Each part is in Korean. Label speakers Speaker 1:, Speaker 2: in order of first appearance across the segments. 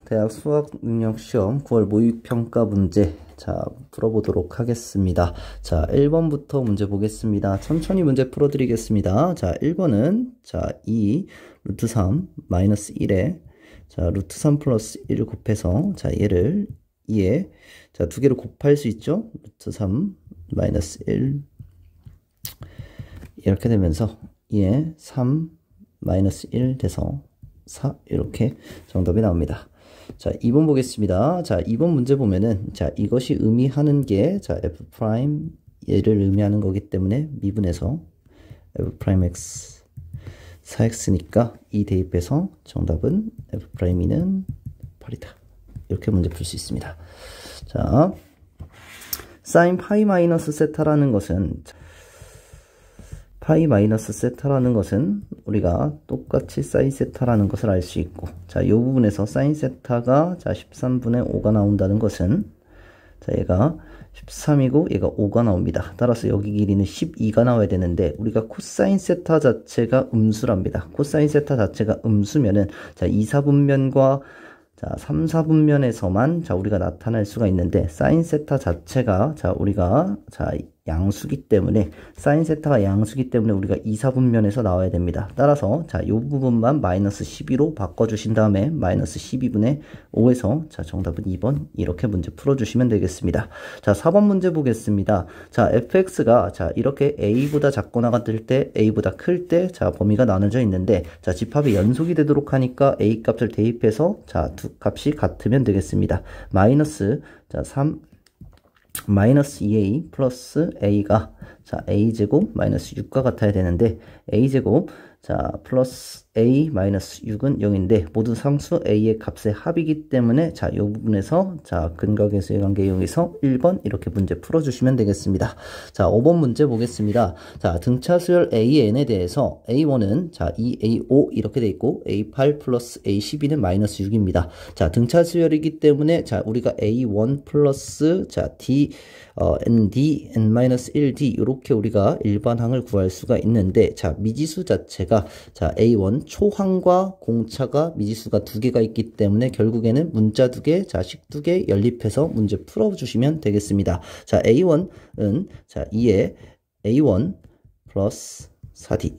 Speaker 1: 대학 수학능력시험 9월 모의평가 문제 자 풀어보도록 하겠습니다. 자 1번부터 문제 보겠습니다. 천천히 문제 풀어드리겠습니다. 자 1번은 자 2 루트 3 마이너스 1에 자 루트 3 플러스 1을 곱해서 자 얘를 2에 자 두 개를 곱할 수 있죠. 루트 3 마이너스 1 이렇게 되면서 2에 3 마이너스 1 돼서 4 이렇게 정답이 나옵니다. 자 2번 보겠습니다. 자 2번 문제 보면은 자 이것이 의미하는 게 자 f 프라임 얘를 의미하는 거기 때문에 미분해서 f 프라임 x 4x니까 이 대입해서 정답은 f 프라임 2는 8이다. 이렇게 문제 풀 수 있습니다. 자 사인 파이 마이너스 세타라는 것은 파이 마이너스 세타라는 것은 우리가 똑같이 사인 세타라는 것을 알 수 있고 자, 이 부분에서 사인 세타가 자 13분의 5가 나온다는 것은 자, 얘가 13이고 얘가 5가 나옵니다. 따라서 여기 길이는 12가 나와야 되는데 우리가 코사인 세타 자체가 음수랍니다. 코사인 세타 자체가 음수면은 자, 2, 4분면과 자, 3, 4분면에서만 자, 우리가 나타낼 수가 있는데 사인 세타 자체가 자, 우리가 자, 양수기 때문에 사인 세타가 양수기 때문에 우리가 2, 4분면에서 나와야 됩니다. 따라서 자, 이 부분만 마이너스 12로 바꿔 주신 다음에 마이너스 12분의 5에서 자, 정답은 2번 이렇게 문제 풀어 주시면 되겠습니다. 자, 4번 문제 보겠습니다. 자, fx가 자, 이렇게 a보다 작거나 같을 때 a보다 클 때 자, 범위가 나눠져 있는데 자, 집합이 연속이 되도록 하니까 a 값을 대입해서 자, 두 값이 같으면 되겠습니다. 마이너스 자, 3 마이너스 2a 플러스 a가 자 a제곱 마이너스 6과 같아야 되는데 a제곱 자 플러스 a 마이너스 6은 0인데 모두 상수 a의 값의 합이기 때문에 자 이 부분에서 자 근각계수의 관계 이용해서 1번 이렇게 문제 풀어주시면 되겠습니다. 자 5번 문제 보겠습니다. 자 등차 수열 an에 대해서 a1은 자 2a5 이렇게 돼 있고 a8 플러스 a12는 마이너스 6입니다. 자 등차 수열이기 때문에 자 우리가 a1 플러스 자 d nd n-1d 이렇게 우리가 일반항을 구할 수가 있는데 자 미지수 자체가 자 a1 초항과 공차가 미지수가 두 개가 있기 때문에 결국에는 문자 두 개, 자식 두 개 연립해서 문제 풀어주시면 되겠습니다. 자 a1은 자 2에 a1 플러스 4d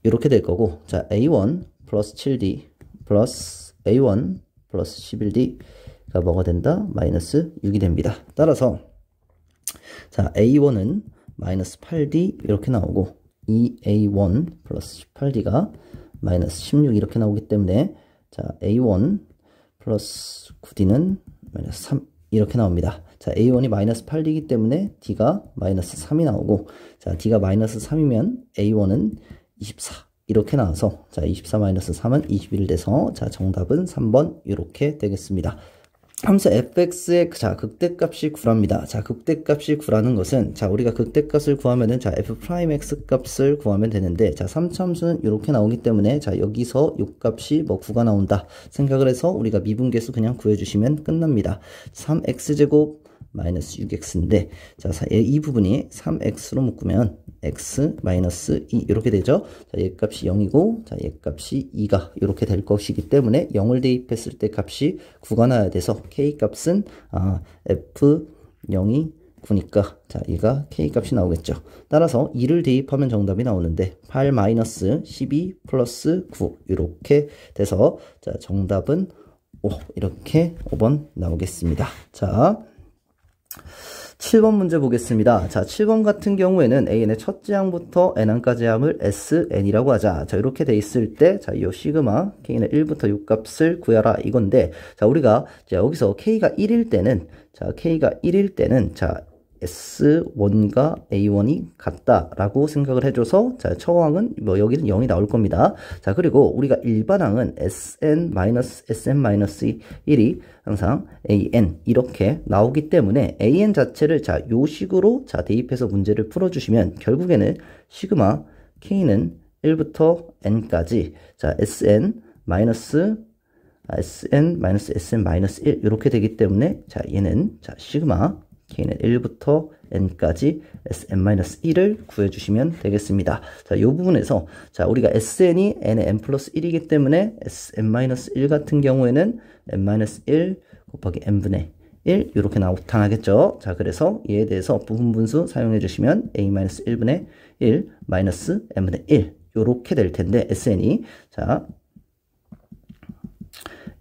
Speaker 1: 이렇게 될 거고 자 a1 플러스 7d 플러스 a1 플러스 11d가 뭐가 된다? 마이너스 6이 됩니다. 따라서 자 a1은 마이너스 8d 이렇게 나오고 2a1 플러스 18d가 마이너스 16 이렇게 나오기 때문에 자 a1 플러스 9d는 마이너스 3 이렇게 나옵니다. 자 a1이 마이너스 8d이기 때문에 d가 마이너스 3이 나오고 자 d가 마이너스 3이면 a1은 24 이렇게 나와서 자 24 마이너스 3은 21 돼서 자 정답은 3번 이렇게 되겠습니다. 함수 fx의 자 극대값이 구랍니다. 자 극대값이 구라는 것은 자 우리가 극대값을 구하면은 자 f 프라임 x 값을 구하면 되는데 자 3차 함수는 이렇게 나오기 때문에 자 여기서 요 값이 뭐 9가 나온다 생각을 해서 우리가 미분계수 그냥 구해주시면 끝납니다. 3x제곱 마이너스 6x인데 자 이 부분이 3x로 묶으면 x 마이너스 2 이렇게 되죠. 자, 얘 값이 0이고 자, 얘 값이 2가 이렇게 될 것이기 때문에 0을 대입했을 때 값이 9가 나야 돼서 k 값은 f0이 9니까 자, 얘가 k 값이 나오겠죠. 따라서 2를 대입하면 정답이 나오는데 8 마이너스 12 플러스 9 이렇게 돼서 자, 정답은 5 이렇게 5번 나오겠습니다. 자 7번 문제 보겠습니다. 자, 7번 같은 경우에는 AN의 첫째 항부터 N항까지 항을 SN이라고 하자. 자, 이렇게 돼 있을 때, 자, 이 시그마 K는 1부터 6 값을 구하라 이건데, 자, 우리가 자, 여기서 K가 1일 때는, 자, K가 1일 때는, 자, S1과 A1이 같다라고 생각을 해줘서 자 처항은 뭐 여기는 0이 나올 겁니다. 자 그리고 우리가 일반항은 SN-SM-1이 항상 AN 이렇게 나오기 때문에 AN 자체를 자 요 식으로 자 대입해서 문제를 풀어주시면 결국에는 시그마 K는 1부터 N까지 자 SN-SM-1 이렇게 되기 때문에 자 얘는 자 시그마 k는 1부터 n까지 sn-1을 구해주시면 되겠습니다. 자, 이 부분에서 자, 우리가 sn이 n의 n 플러스 1이기 때문에 sn-1 같은 경우에는 n-1 곱하기 n분의 1 이렇게 나타나겠죠. 자, 그래서 이에 대해서 부분분수 사용해 주시면 a-1분의 1 마이너스 n분의 1 요렇게 될 텐데 sn이 자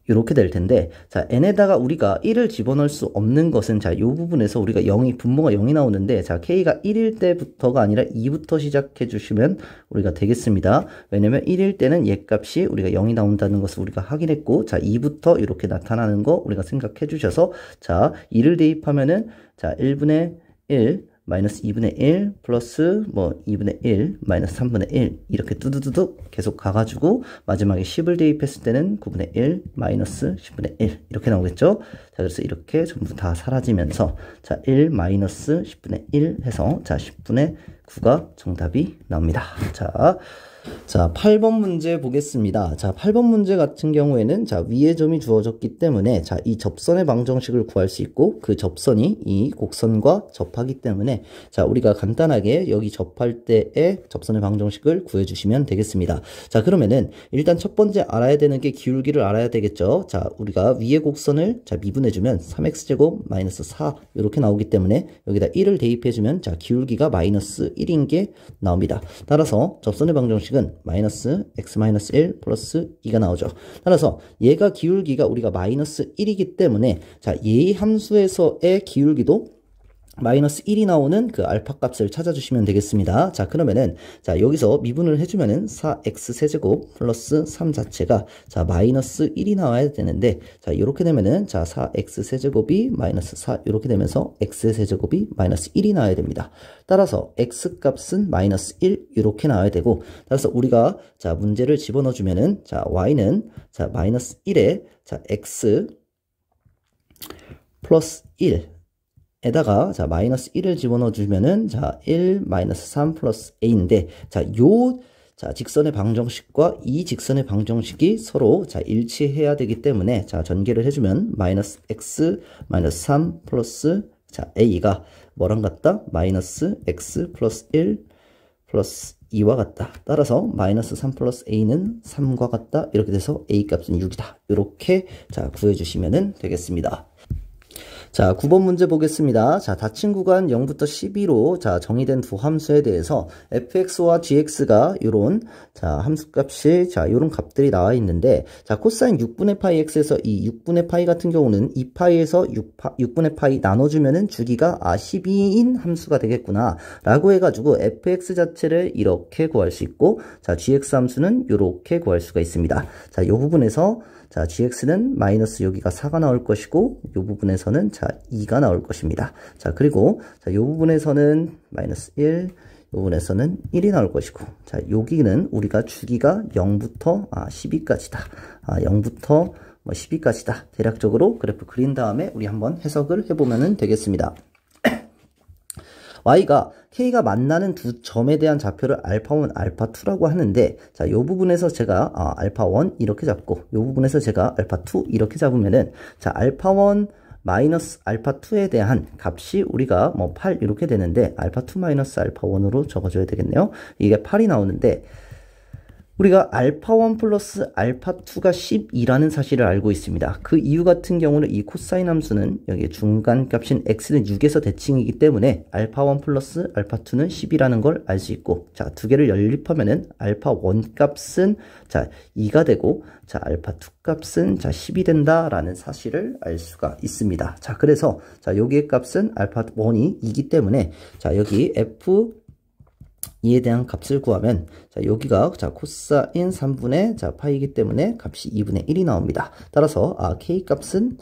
Speaker 1: 이렇게 될 텐데, 자, n에다가 우리가 1을 집어넣을 수 없는 것은, 자, 이 부분에서 우리가 분모가 0이 나오는데, 자, k가 1일 때부터가 아니라 2부터 시작해 주시면 우리가 되겠습니다. 왜냐면 1일 때는 얘 값이 우리가 0이 나온다는 것을 우리가 확인했고, 자, 2부터 이렇게 나타나는 거 우리가 생각해 주셔서, 자, 2를 대입하면은, 자, 1분의 1, 마이너스 2분의 1 플러스 뭐 2분의 1 마이너스 3분의 1 이렇게 뚜두두둑 계속 가가지고 마지막에 10을 대입했을 때는 9분의 1 마이너스 10분의 1 이렇게 나오겠죠. 자, 그래서 이렇게 전부 다 사라지면서 자, 1 마이너스 10분의 1 해서 자, 10분의 9가 정답이 나옵니다. 자, 8번 문제 보겠습니다. 자, 8번 문제 같은 경우에는 자, 위의 점이 주어졌기 때문에 자, 이 접선의 방정식을 구할 수 있고 그 접선이 이 곡선과 접하기 때문에 자, 우리가 간단하게 여기 접할 때의 접선의 방정식을 구해 주시면 되겠습니다. 자, 그러면은 일단 첫 번째 알아야 되는 게 기울기를 알아야 되겠죠. 자, 우리가 위의 곡선을 자, 미분해 주면 3x제곱 마이너스 4 이렇게 나오기 때문에 여기다 1을 대입해 주면 자, 기울기가 마이너스 1인 게 나옵니다. 따라서 접선의 방정식은 마이너스 x 마이너스 1 플러스 2가 나오죠. 따라서 얘가 기울기가 우리가 마이너스 1이기 때문에 자, 얘 함수에서의 기울기도 마이너스 1이 나오는 그 알파 값을 찾아주시면 되겠습니다. 자, 그러면은 자, 여기서 미분을 해주면은 4x 세제곱 플러스 3 자체가 자, 마이너스 1이 나와야 되는데 자, 이렇게 되면은 자, 4x 세제곱이 마이너스 4 이렇게 되면서 x 세제곱이 마이너스 1이 나와야 됩니다. 따라서 x 값은 마이너스 1 이렇게 나와야 되고 따라서 우리가 자, 문제를 집어넣어 주면은 자, y는 자, 마이너스 1에 자, x 플러스 1 에다가 자, 마이너스 1을 집어넣어 주면은 자, 1 마이너스 3 플러스 a인데 자, 자, 직선의 방정식과 이 직선의 방정식이 서로 자, 일치해야 되기 때문에 자, 전개를 해주면 마이너스 x 마이너스 3 플러스 자, a가 뭐랑 같다? 마이너스 x 플러스 1 플러스 2와 같다. 따라서 마이너스 3 플러스 a는 3과 같다. 이렇게 돼서 a 값은 6이다. 이렇게 자, 구해주시면 되겠습니다. 자, 9번 문제 보겠습니다. 자, 닫힌 구간 0부터 12로 자, 정의된 두 함수에 대해서 fx와 gx가 요런 자, 함수값이 자, 요런 값들이 나와 있는데 자, 코사인 6분의 파이 x에서 이 6분의 파이 같은 경우는 2파이에서 6분의 파이 나눠주면은 주기가 12인 함수가 되겠구나 라고 해가지고 fx 자체를 이렇게 구할 수 있고 자, gx 함수는 요렇게 구할 수가 있습니다. 자, 요 부분에서 자, gx는 마이너스 여기가 4가 나올 것이고 이 부분에서는 자, 2가 나올 것입니다. 자, 그리고 자, 이 부분에서는 마이너스 1, 이 부분에서는 1이 나올 것이고 자, 여기는 우리가 주기가 0부터 12까지다. 0부터 12까지다. 대략적으로 그래프 그린 다음에 우리 한번 해석을 해보면 되겠습니다. y가 k가 만나는 두 점에 대한 좌표를 알파1, 알파2라고 하는데 자, 이 부분에서 제가 알파1 이렇게 잡고 이 부분에서 제가 알파2 이렇게 잡으면은 자, 알파1 마이너스 알파2에 대한 값이 우리가 뭐 8 이렇게 되는데 알파2 마이너스 알파1으로 적어줘야 되겠네요. 이게 8이 나오는데 우리가 알파1 플러스 알파2가 12라는 사실을 알고 있습니다. 그 이유 같은 경우는 이 코사인 함수는 여기 중간값인 x는 6에서 대칭이기 때문에 알파1 플러스 알파2는 10이라는 걸 알 수 있고 자, 두 개를 연립하면은 알파1 값은 자, 2가 되고 자, 알파2 값은 자, 10이 된다라는 사실을 알 수가 있습니다. 자, 그래서 자, 여기의 값은 알파1이 2이기 때문에 자, 여기 f 이에 대한 값을 구하면 자, 여기가 자, 코사인 3분의 자, 파이이기 때문에 값이 2분의 1이 나옵니다. 따라서 k 값은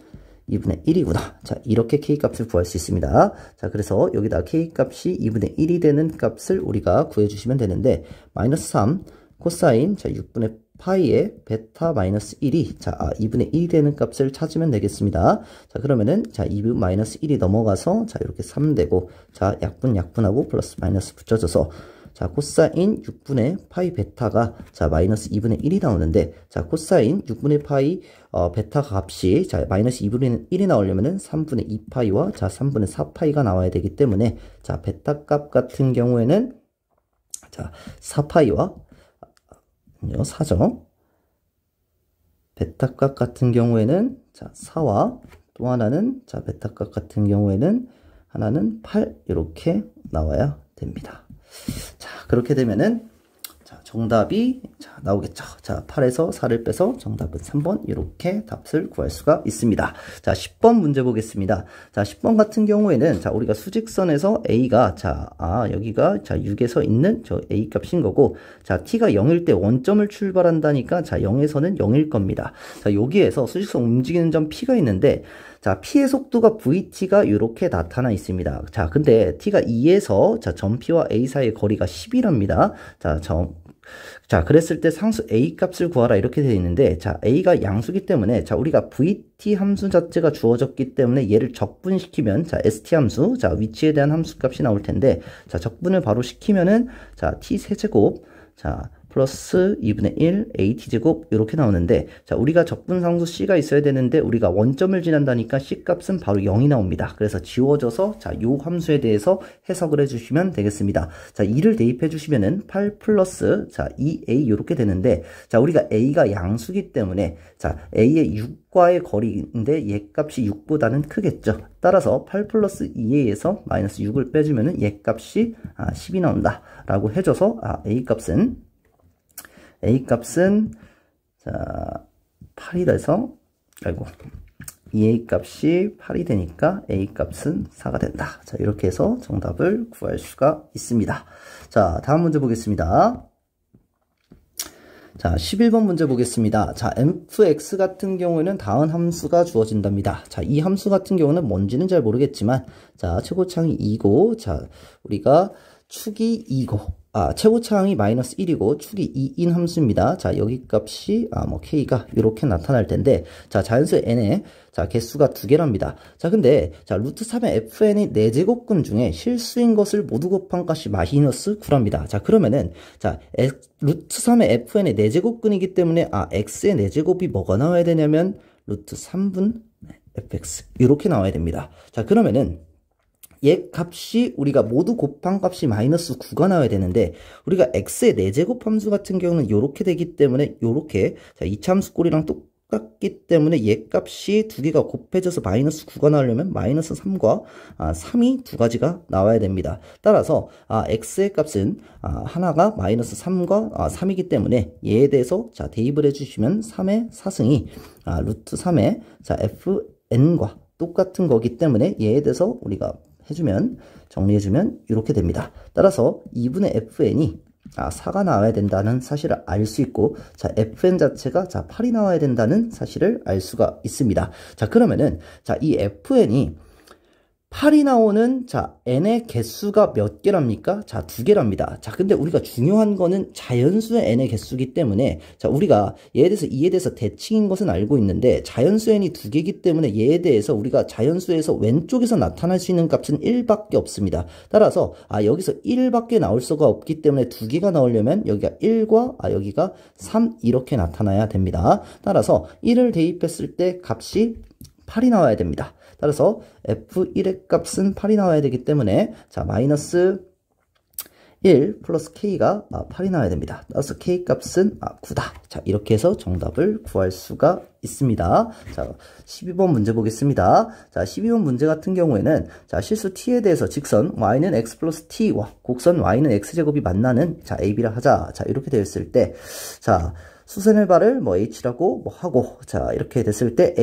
Speaker 1: 2분의 1이구나. 자, 이렇게 k 값을 구할 수 있습니다. 자, 그래서 여기다 k 값이 2분의 1이 되는 값을 우리가 구해 주시면 되는데 마이너스 3 코사인 자, 6분의 파이의 베타 마이너스 1이 자, 2분의 1이 되는 값을 찾으면 되겠습니다. 자, 그러면은 자, 2분 마이너스 1이 넘어가서 자, 이렇게 3 되고 자, 약분하고 플러스 마이너스 붙여줘서 자, 코사인 6분의 파이 베타가 자, 마이너스 2분의 1이 나오는데, 자, 코사인 6분의 파이 베타 값이 자, 마이너스 2분의 1이 나오려면은 3분의 2파이와 자, 3분의 4파이가 나와야 되기 때문에, 자, 베타 값 같은 경우에는 자, 4파이와 4죠. 베타 값 같은 경우에는 자, 4와 또 하나는 자, 베타 값 같은 경우에는 하나는 8 이렇게 나와야 됩니다. 자, 그렇게 되면은 자, 정답이 자, 나오겠죠. 자, 8에서 4를 빼서 정답은 3번 이렇게 답을 구할 수가 있습니다. 자, 10번 문제 보겠습니다. 자, 10번 같은 경우에는 자, 우리가 수직선에서 A가 자, 여기가 자, 6에서 있는 저 A 값인 거고, 자, T가 0일 때 원점을 출발한다니까 자, 0에서는 0일 겁니다. 자, 여기에서 수직선 움직이는 점 P가 있는데, 자, P의 속도가 VT가 이렇게 나타나 있습니다. 자, 근데 T가 2에서 자, 점 P와 A 사이의 거리가 10이랍니다. 자, 그랬을 때 상수 A 값을 구하라 이렇게 되어 있는데, 자, A가 양수기 때문에, 자, 우리가 VT 함수 자체가 주어졌기 때문에 얘를 적분시키면, 자, ST 함수, 자, 위치에 대한 함수 값이 나올 텐데, 자, 적분을 바로 시키면은, 자, T 세제곱, 자, 플러스 2분의 1 AT제곱 이렇게 나오는데, 자, 우리가 적분상수 C가 있어야 되는데 우리가 원점을 지난다니까 C 값은 바로 0이 나옵니다. 그래서 지워져서 자, 요 함수에 대해서 해석을 해주시면 되겠습니다. 자, 2를 대입해 주시면은 8 플러스 자, 2A 이렇게 되는데, 자, 우리가 A가 양수기 때문에 자, A의 6과의 거리인데 얘 값이 6보다는 크겠죠. 따라서 8 플러스 2A에서 마이너스 6을 빼주면은 얘 값이 10이 나온다 라고 해줘서 A 값은 자, 8이 돼서 A 값이 8이 되니까 A 값은 4가 된다. 자, 이렇게 해서 정답을 구할 수가 있습니다. 자, 다음 문제 보겠습니다. 자, 11번 문제 보겠습니다. 자, fx 같은 경우에는 다음 함수가 주어진답니다. 자, 이 함수 같은 경우는 뭔지는 잘 모르겠지만, 자, 최고차항이 2고, 자, 우리가 축이 2고, 최고차항이 마이너스 1이고 축이 2인 함수입니다. 자, 여기 값이 k가 이렇게 나타날 텐데, 자, 자연수 n의 자, 개수가 2개랍니다. 자, 근데 자, 루트 3의 fn의 4제곱근 중에 실수인 것을 모두 곱한 값이 마이너스 9랍니다. 자, 그러면은 자, 루트 3의 fn의 4제곱근이기 때문에 x의 4제곱이 뭐가 나와야 되냐면 루트 3분 fx 이렇게 나와야 됩니다. 자, 그러면은 얘 값이 우리가 모두 곱한 값이 마이너스 9가 나와야 되는데, 우리가 x의 4제곱 함수 같은 경우는 이렇게 되기 때문에 이렇게 자, 이차함수꼴이랑 똑같기 때문에 얘 값이 2개가 곱해져서 마이너스 9가 나오려면 마이너스 3과 3이 두 가지가 나와야 됩니다. 따라서 x의 값은 하나가 마이너스 3과 3이기 때문에 얘에 대해서 자, 대입을 해주시면 3의 4승이 루트 3의 자, fn과 똑같은 거기 때문에 얘에 대해서 우리가 정리해주면 이렇게 됩니다. 따라서 2분의 fn이 4가 나와야 된다는 사실을 알 수 있고, 자, fn 자체가 자, 8이 나와야 된다는 사실을 알 수가 있습니다. 자, 그러면은 자, 이 fn이 8이 나오는 자, n의 개수가 몇 개랍니까? 자, 2개랍니다. 자, 근데 우리가 중요한 거는 자연수의 n의 개수이기 때문에, 자, 우리가 이에 대해서 대칭인 것은 알고 있는데, 자연수 n이 2개이기 때문에 얘에 대해서 우리가 자연수에서 왼쪽에서 나타날 수 있는 값은 1밖에 없습니다. 따라서 여기서 1밖에 나올 수가 없기 때문에 2개가 나오려면 여기가 1과 여기가 3 이렇게 나타나야 됩니다. 따라서 1을 대입했을 때 값이 8이 나와야 됩니다. 따라서 f1의 값은 8이 나와야 되기 때문에 자, 마이너스 1 플러스 k가 8이 나와야 됩니다. 따라서 k 값은 9다. 자, 이렇게 해서 정답을 구할 수가 있습니다. 자, 12번 문제 보겠습니다. 자, 12번 문제 같은 경우에는 자, 실수 t에 대해서 직선 y는 x 플러스 t와 곡선 y는 x제곱이 만나는 자, ab라 하자. 자, 이렇게 되었을 때 자, 수선의 발을 h라고 하고, 자, 이렇게 됐을 때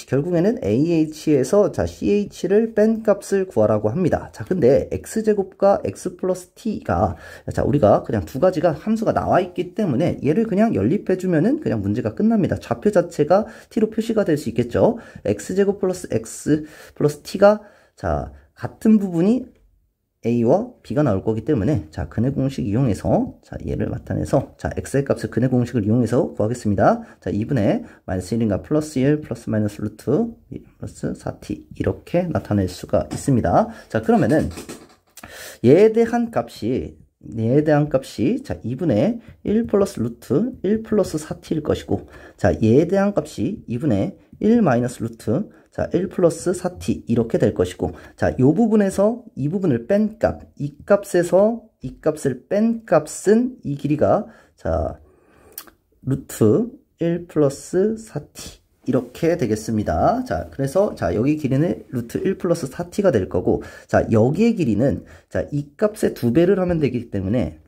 Speaker 1: 결국에는 ah에서 자, ch를 뺀 값을 구하라고 합니다. 자, 근데 x제곱과 x 플러스 t가 자, 우리가 그냥 두 가지가 함수가 나와 있기 때문에 얘를 그냥 연립해주면은 그냥 문제가 끝납니다. 좌표 자체가 t로 표시가 될 수 있겠죠. x제곱 플러스 x 플러스 t가 자, 같은 부분이 A와 B가 나올 거기 때문에 자, 근의 공식 이용해서 자, 얘를 나타내서 자, x의 값을 근의 공식을 이용해서 구하겠습니다. 자, 2분의 마이너스 1인가 플러스 1 플러스 마이너스 루트 플러스 4t 이렇게 나타낼 수가 있습니다. 자, 그러면은 얘에 대한 값이 얘에 대한 값이 자 2분의 1 플러스 루트 1 플러스 4t일 것이고 자 얘에 대한 값이 2분의 1 마이너스 루트 자 1 플러스 4t 이렇게 될 것이고 자 요 부분에서 이 부분을 뺀 값, 이 값에서 이 값을 뺀 값은 이 길이가 자 루트 1 플러스 4t 이렇게 되겠습니다. 자, 그래서 자, 여기 길이는 루트 1 플러스 4t가 될 거고 자, 여기의 길이는 자, 이 값의 2배를 하면 되기 때문에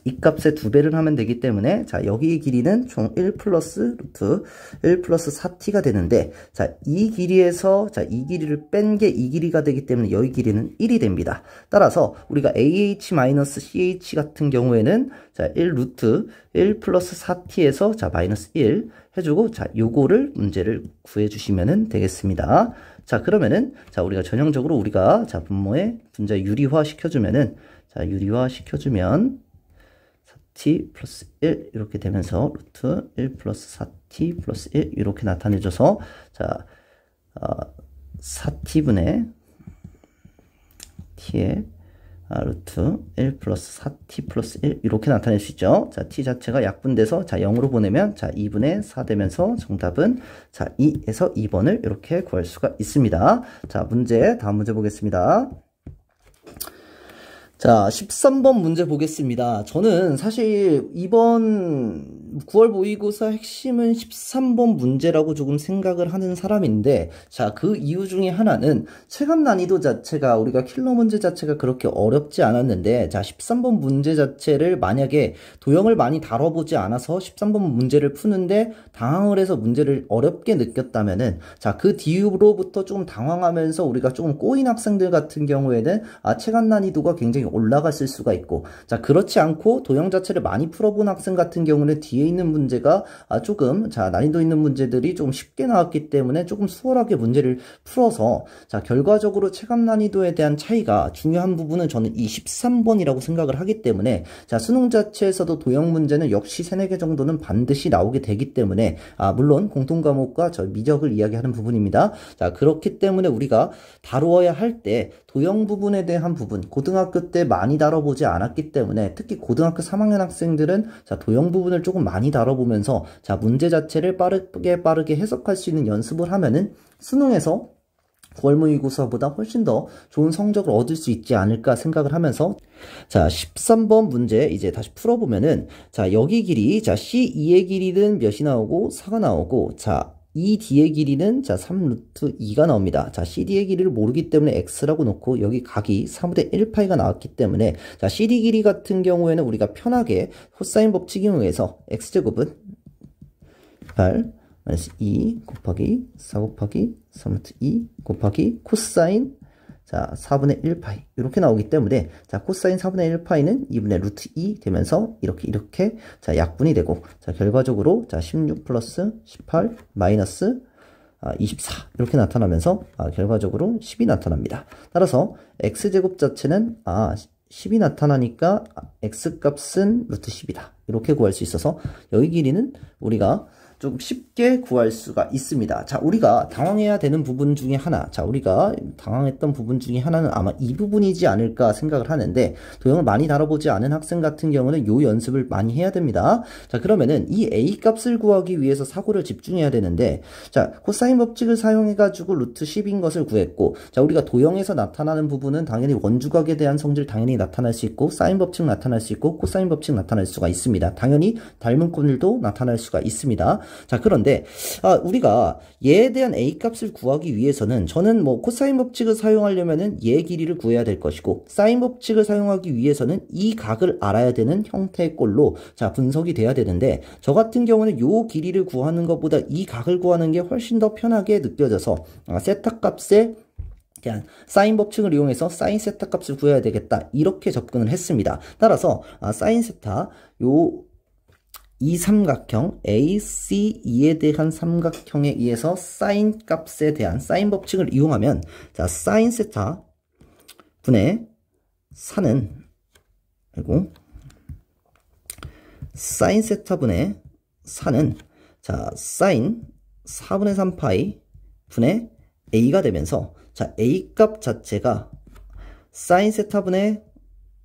Speaker 1: 이 값의 2배를 하면 되기 때문에 자, 여기의 길이는 총 1 플러스 루트 1 플러스 4t가 되는데 자, 이 길이에서 자, 이 길이를 뺀 게 이 길이가 되기 때문에 여기 길이는 1이 됩니다. 따라서 우리가 AH-CH 같은 경우에는 자, 1 루트 1 플러스 4t에서 자, 마이너스 1 해주고 자, 요거를 문제를 구해 주시면 되겠습니다. 자, 그러면은 자, 우리가 전형적으로 우리가 자, 분모의 분자 유리화 시켜주면은 자, 유리화 시켜주면 4t 플러스 1 이렇게 되면서 루트 1 플러스 4t 플러스 1 이렇게 나타내줘서 자 4t분의 t의 루트 1 플러스 4t 플러스 1 이렇게 나타낼 수 있죠. 자 t 자체가 약분돼서 자 0으로 보내면 자 2분의 4 되면서 정답은 자 2에서 2번을 이렇게 구할 수가 있습니다. 자 문제 다음 문제 보겠습니다. 자, 13번 문제 보겠습니다. 저는 사실 이번 9월 모의고사 핵심은 13번 문제라고 조금 생각을 하는 사람인데, 자, 그 이유 중에 하나는 체감 난이도 자체가 우리가 킬러 문제 자체가 그렇게 어렵지 않았는데, 자, 13번 문제 자체를 만약에 도형을 많이 다뤄보지 않아서 13번 문제를 푸는데 당황을 해서 문제를 어렵게 느꼈다면은, 자, 그 뒤로부터 조금 당황하면서 우리가 조금 꼬인 학생들 같은 경우에는 체감 난이도가 굉장히 올라갔을 수가 있고 자 그렇지 않고 도형 자체를 많이 풀어본 학생 같은 경우는 뒤에 있는 문제가 조금 자 난이도 있는 문제들이 좀 쉽게 나왔기 때문에 조금 수월하게 문제를 풀어서 자 결과적으로 체감 난이도에 대한 차이가 중요한 부분은 저는 이 13번이라고 생각을 하기 때문에 자 수능 자체에서도 도형 문제는 역시 3, 4개 정도는 반드시 나오게 되기 때문에 물론 공통과목과 저 미적을 이야기하는 부분입니다. 자 그렇기 때문에 우리가 다루어야 할 때 도형 부분에 대한 부분 고등학교 때 많이 다뤄보지 않았기 때문에 특히 고등학교 3학년 학생들은 자 도형 부분을 조금 많이 다뤄보면서 자 문제 자체를 빠르게 해석할 수 있는 연습을 하면은 수능에서 9월 모의고사보다 훨씬 더 좋은 성적을 얻을 수 있지 않을까 생각을 하면서 자 13번 문제 이제 다시 풀어보면은 자 여기 길이 자 C2의 길이는 몇이 나오고 4가 나오고 자 이 D의 길이는 자 3루트 2가 나옵니다. 자 CD의 길이를 모르기 때문에 X라고 놓고 여기 각이 3분의 1파이가 나왔기 때문에 자 CD 길이 같은 경우에는 우리가 편하게 코사인 법칙에 의해서 X제곱은 8 마이너스 2 곱하기 4 곱하기 3루트 2 곱하기 코사인 자 4분의 1파이 이렇게 나오기 때문에 자 코사인 4분의 1파이는 2분의 루트 2 되면서 이렇게 자 약분이 되고 자 결과적으로 자 16 플러스 18 마이너스 24 이렇게 나타나면서 결과적으로 10이 나타납니다. 따라서 x제곱 자체는 10이 나타나니까 x값은 루트 10이다 이렇게 구할 수 있어서 여기 길이는 우리가 좀 쉽게 구할 수가 있습니다. 자, 우리가 당황해야 되는 부분 중에 하나. 자, 우리가 당황했던 부분 중에 하나는 아마 이 부분이지 않을까 생각을 하는데 도형을 많이 다뤄보지 않은 학생 같은 경우는 요 연습을 많이 해야 됩니다. 자, 그러면은 이 A 값을 구하기 위해서 사고를 집중해야 되는데 자, 코사인 법칙을 사용해가지고 루트 10인 것을 구했고 자, 우리가 도형에서 나타나는 부분은 당연히 원주각에 대한 성질 당연히 나타날 수 있고 사인 법칙 나타날 수 있고 코사인 법칙 나타날 수가 있습니다. 당연히 닮은 꼴도 나타날 수가 있습니다. 자 그런데 우리가 얘에 대한 A값을 구하기 위해서는 저는 뭐 코사인 법칙을 사용하려면은 얘 길이를 구해야 될 것이고 사인 법칙을 사용하기 위해서는 이 각을 알아야 되는 형태의 꼴로 자 분석이 돼야 되는데 저 같은 경우는 요 길이를 구하는 것보다 이 각을 구하는 게 훨씬 더 편하게 느껴져서 세타 값에 대한 사인 법칙을 이용해서 사인 세타 값을 구해야 되겠다 이렇게 접근을 했습니다. 따라서 사인 세타 이 삼각형 ACE에 대한 삼각형에 의해서 사인 값에 대한 사인 법칙을 이용하면 자 사인 세타 분의 4는 그리고 사인 세타 분의 4는 자 사인 4분의 3파이 분의 A가 되면서 자 A 값 자체가 사인 세타 분의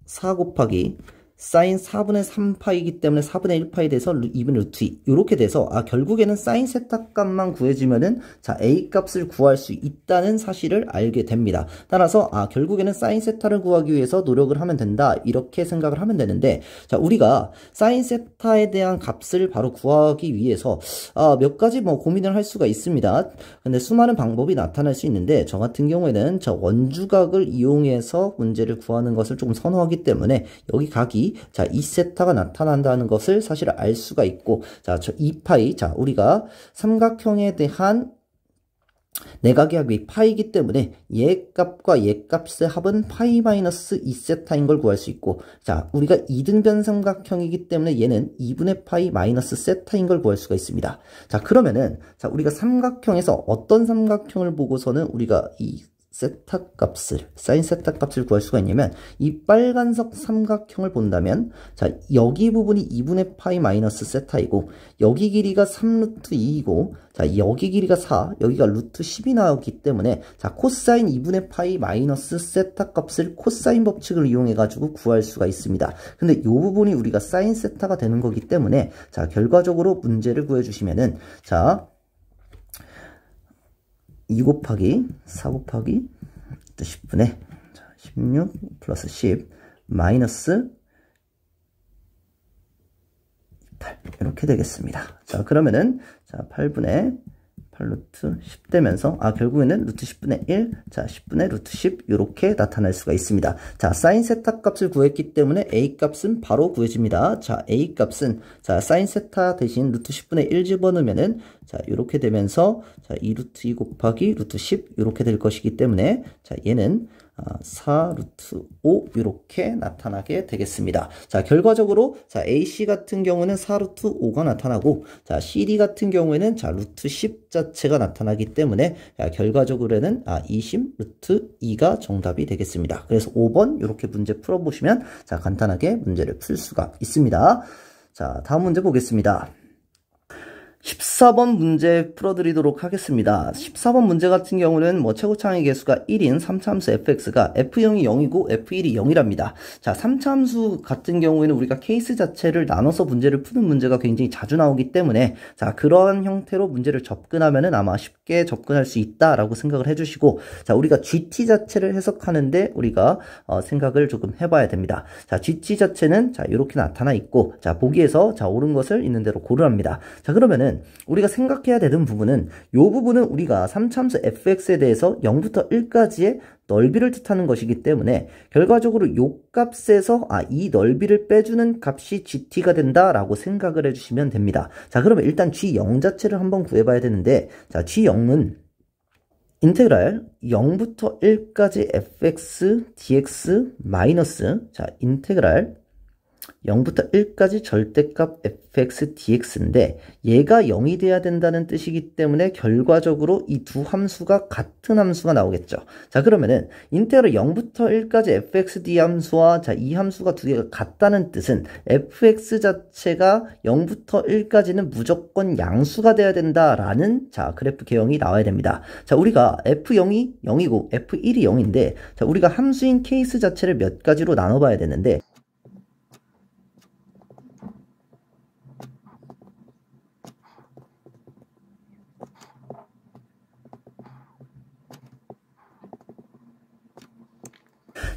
Speaker 1: 4 곱하기 사인 4분의 3파이기 때문에 4분의 1파이 돼서 2분의 루트 2 이렇게 돼서 결국에는 사인 세타 값만 구해지면은 자 A 값을 구할 수 있다는 사실을 알게 됩니다. 따라서 결국에는 사인 세타를 구하기 위해서 노력을 하면 된다 이렇게 생각을 하면 되는데 자 우리가 사인 세타에 대한 값을 바로 구하기 위해서 몇 가지 고민을 할 수가 있습니다. 근데 수많은 방법이 나타날 수 있는데 저 같은 경우에는 저 원주각을 이용해서 문제를 구하는 것을 조금 선호하기 때문에 여기 각이 자 2세타가 나타난다는 것을 사실 알 수가 있고 자 저 2파이 자 우리가 삼각형에 대한 내각의 합이 파이기 때문에 얘 값과 얘 값의 합은 파이 마이너스 2세타인 걸 구할 수 있고 자 우리가 이등변 삼각형이기 때문에 얘는 2분의 파이 마이너스 세타인 걸 구할 수가 있습니다. 자 그러면은 자 우리가 삼각형에서 어떤 삼각형을 보고서는 우리가 이 세타 값을 사인 세타 값을 구할 수가 있냐면 이 빨간색 삼각형을 본다면 자 여기 부분이 2분의 파이 마이너스 세타이고 여기 길이가 3루트 2이고 자 여기 길이가 4 여기가 루트 10이 나오기 때문에 자 코사인 2분의 파이 마이너스 세타 값을 코사인 법칙을 이용해 가지고 구할 수가 있습니다. 근데 이 부분이 우리가 사인 세타가 되는 거기 때문에 자 결과적으로 문제를 구해 주시면은 자 2 곱하기 4 곱하기 10분의 16 플러스 10 마이너스 8 이렇게 되겠습니다. 자 그러면은 자 8분의 8루트 10 되면서 결국에는 루트 10분의 1 자 10분의 루트 10 이렇게 나타날 수가 있습니다. 자 사인 세타 값을 구했기 때문에 A 값은 바로 구해집니다. 자 A 값은 자 사인 세타 대신 루트 10분의 1 집어넣으면은 자 이렇게 되면서 자 2루트 2 곱하기 루트 10 이렇게 될 것이기 때문에 자 얘는 4 루트 5 이렇게 나타나게 되겠습니다. 자 결과적으로 자 AC 같은 경우는 4 루트 5가 나타나고 자 CD 같은 경우에는 자 루트 10 자체가 나타나기 때문에 자, 결과적으로는 20 루트 2가 정답이 되겠습니다. 그래서 5번 이렇게 문제 풀어보시면 자 간단하게 문제를 풀 수가 있습니다. 자 다음 문제 보겠습니다. 14번 문제 풀어드리도록 하겠습니다. 14번 문제 같은 경우는 최고차항의 개수가 1인 3차함수 fx가 f0이 0이고 f1이 0이랍니다. 자, 3차함수 같은 경우에는 우리가 케이스 자체를 나눠서 문제를 푸는 문제가 굉장히 자주 나오기 때문에 자, 그러한 형태로 문제를 접근하면은 아마 쉽게 접근할 수 있다라고 생각을 해주시고 자, 우리가 GT 자체를 해석하는데 우리가 생각을 조금 해봐야 됩니다. 자, GT 자체는 자, 이렇게 나타나 있고 자, 보기에서 자, 옳은 것을 있는 대로 고르랍니다. 자, 그러면은 우리가 생각해야 되는 부분은 이 부분은 우리가 3차함수 fx에 대해서 0부터 1까지의 넓이를 뜻하는 것이기 때문에 결과적으로 이 값에서 이 넓이를 빼주는 값이 gt가 된다라고 생각을 해주시면 됩니다. 자 그러면 일단 g0 자체를 한번 구해봐야 되는데 자 g0은 인테그랄 0부터 1까지 fx dx 마이너스 자 인테그랄 0부터 1까지 절대값 fx dx인데 얘가 0이 돼야 된다는 뜻이기 때문에 결과적으로 이 두 함수가 같은 함수가 나오겠죠. 자 그러면은 인테그랄 0부터 1까지 fx d 함수와 자 이 함수가 두 개가 같다는 뜻은 fx 자체가 0부터 1까지는 무조건 양수가 돼야 된다라는 자 그래프 개형이 나와야 됩니다. 자 우리가 f0이 0이고 f1이 0인데 자 우리가 함수인 케이스 자체를 몇 가지로 나눠봐야 되는데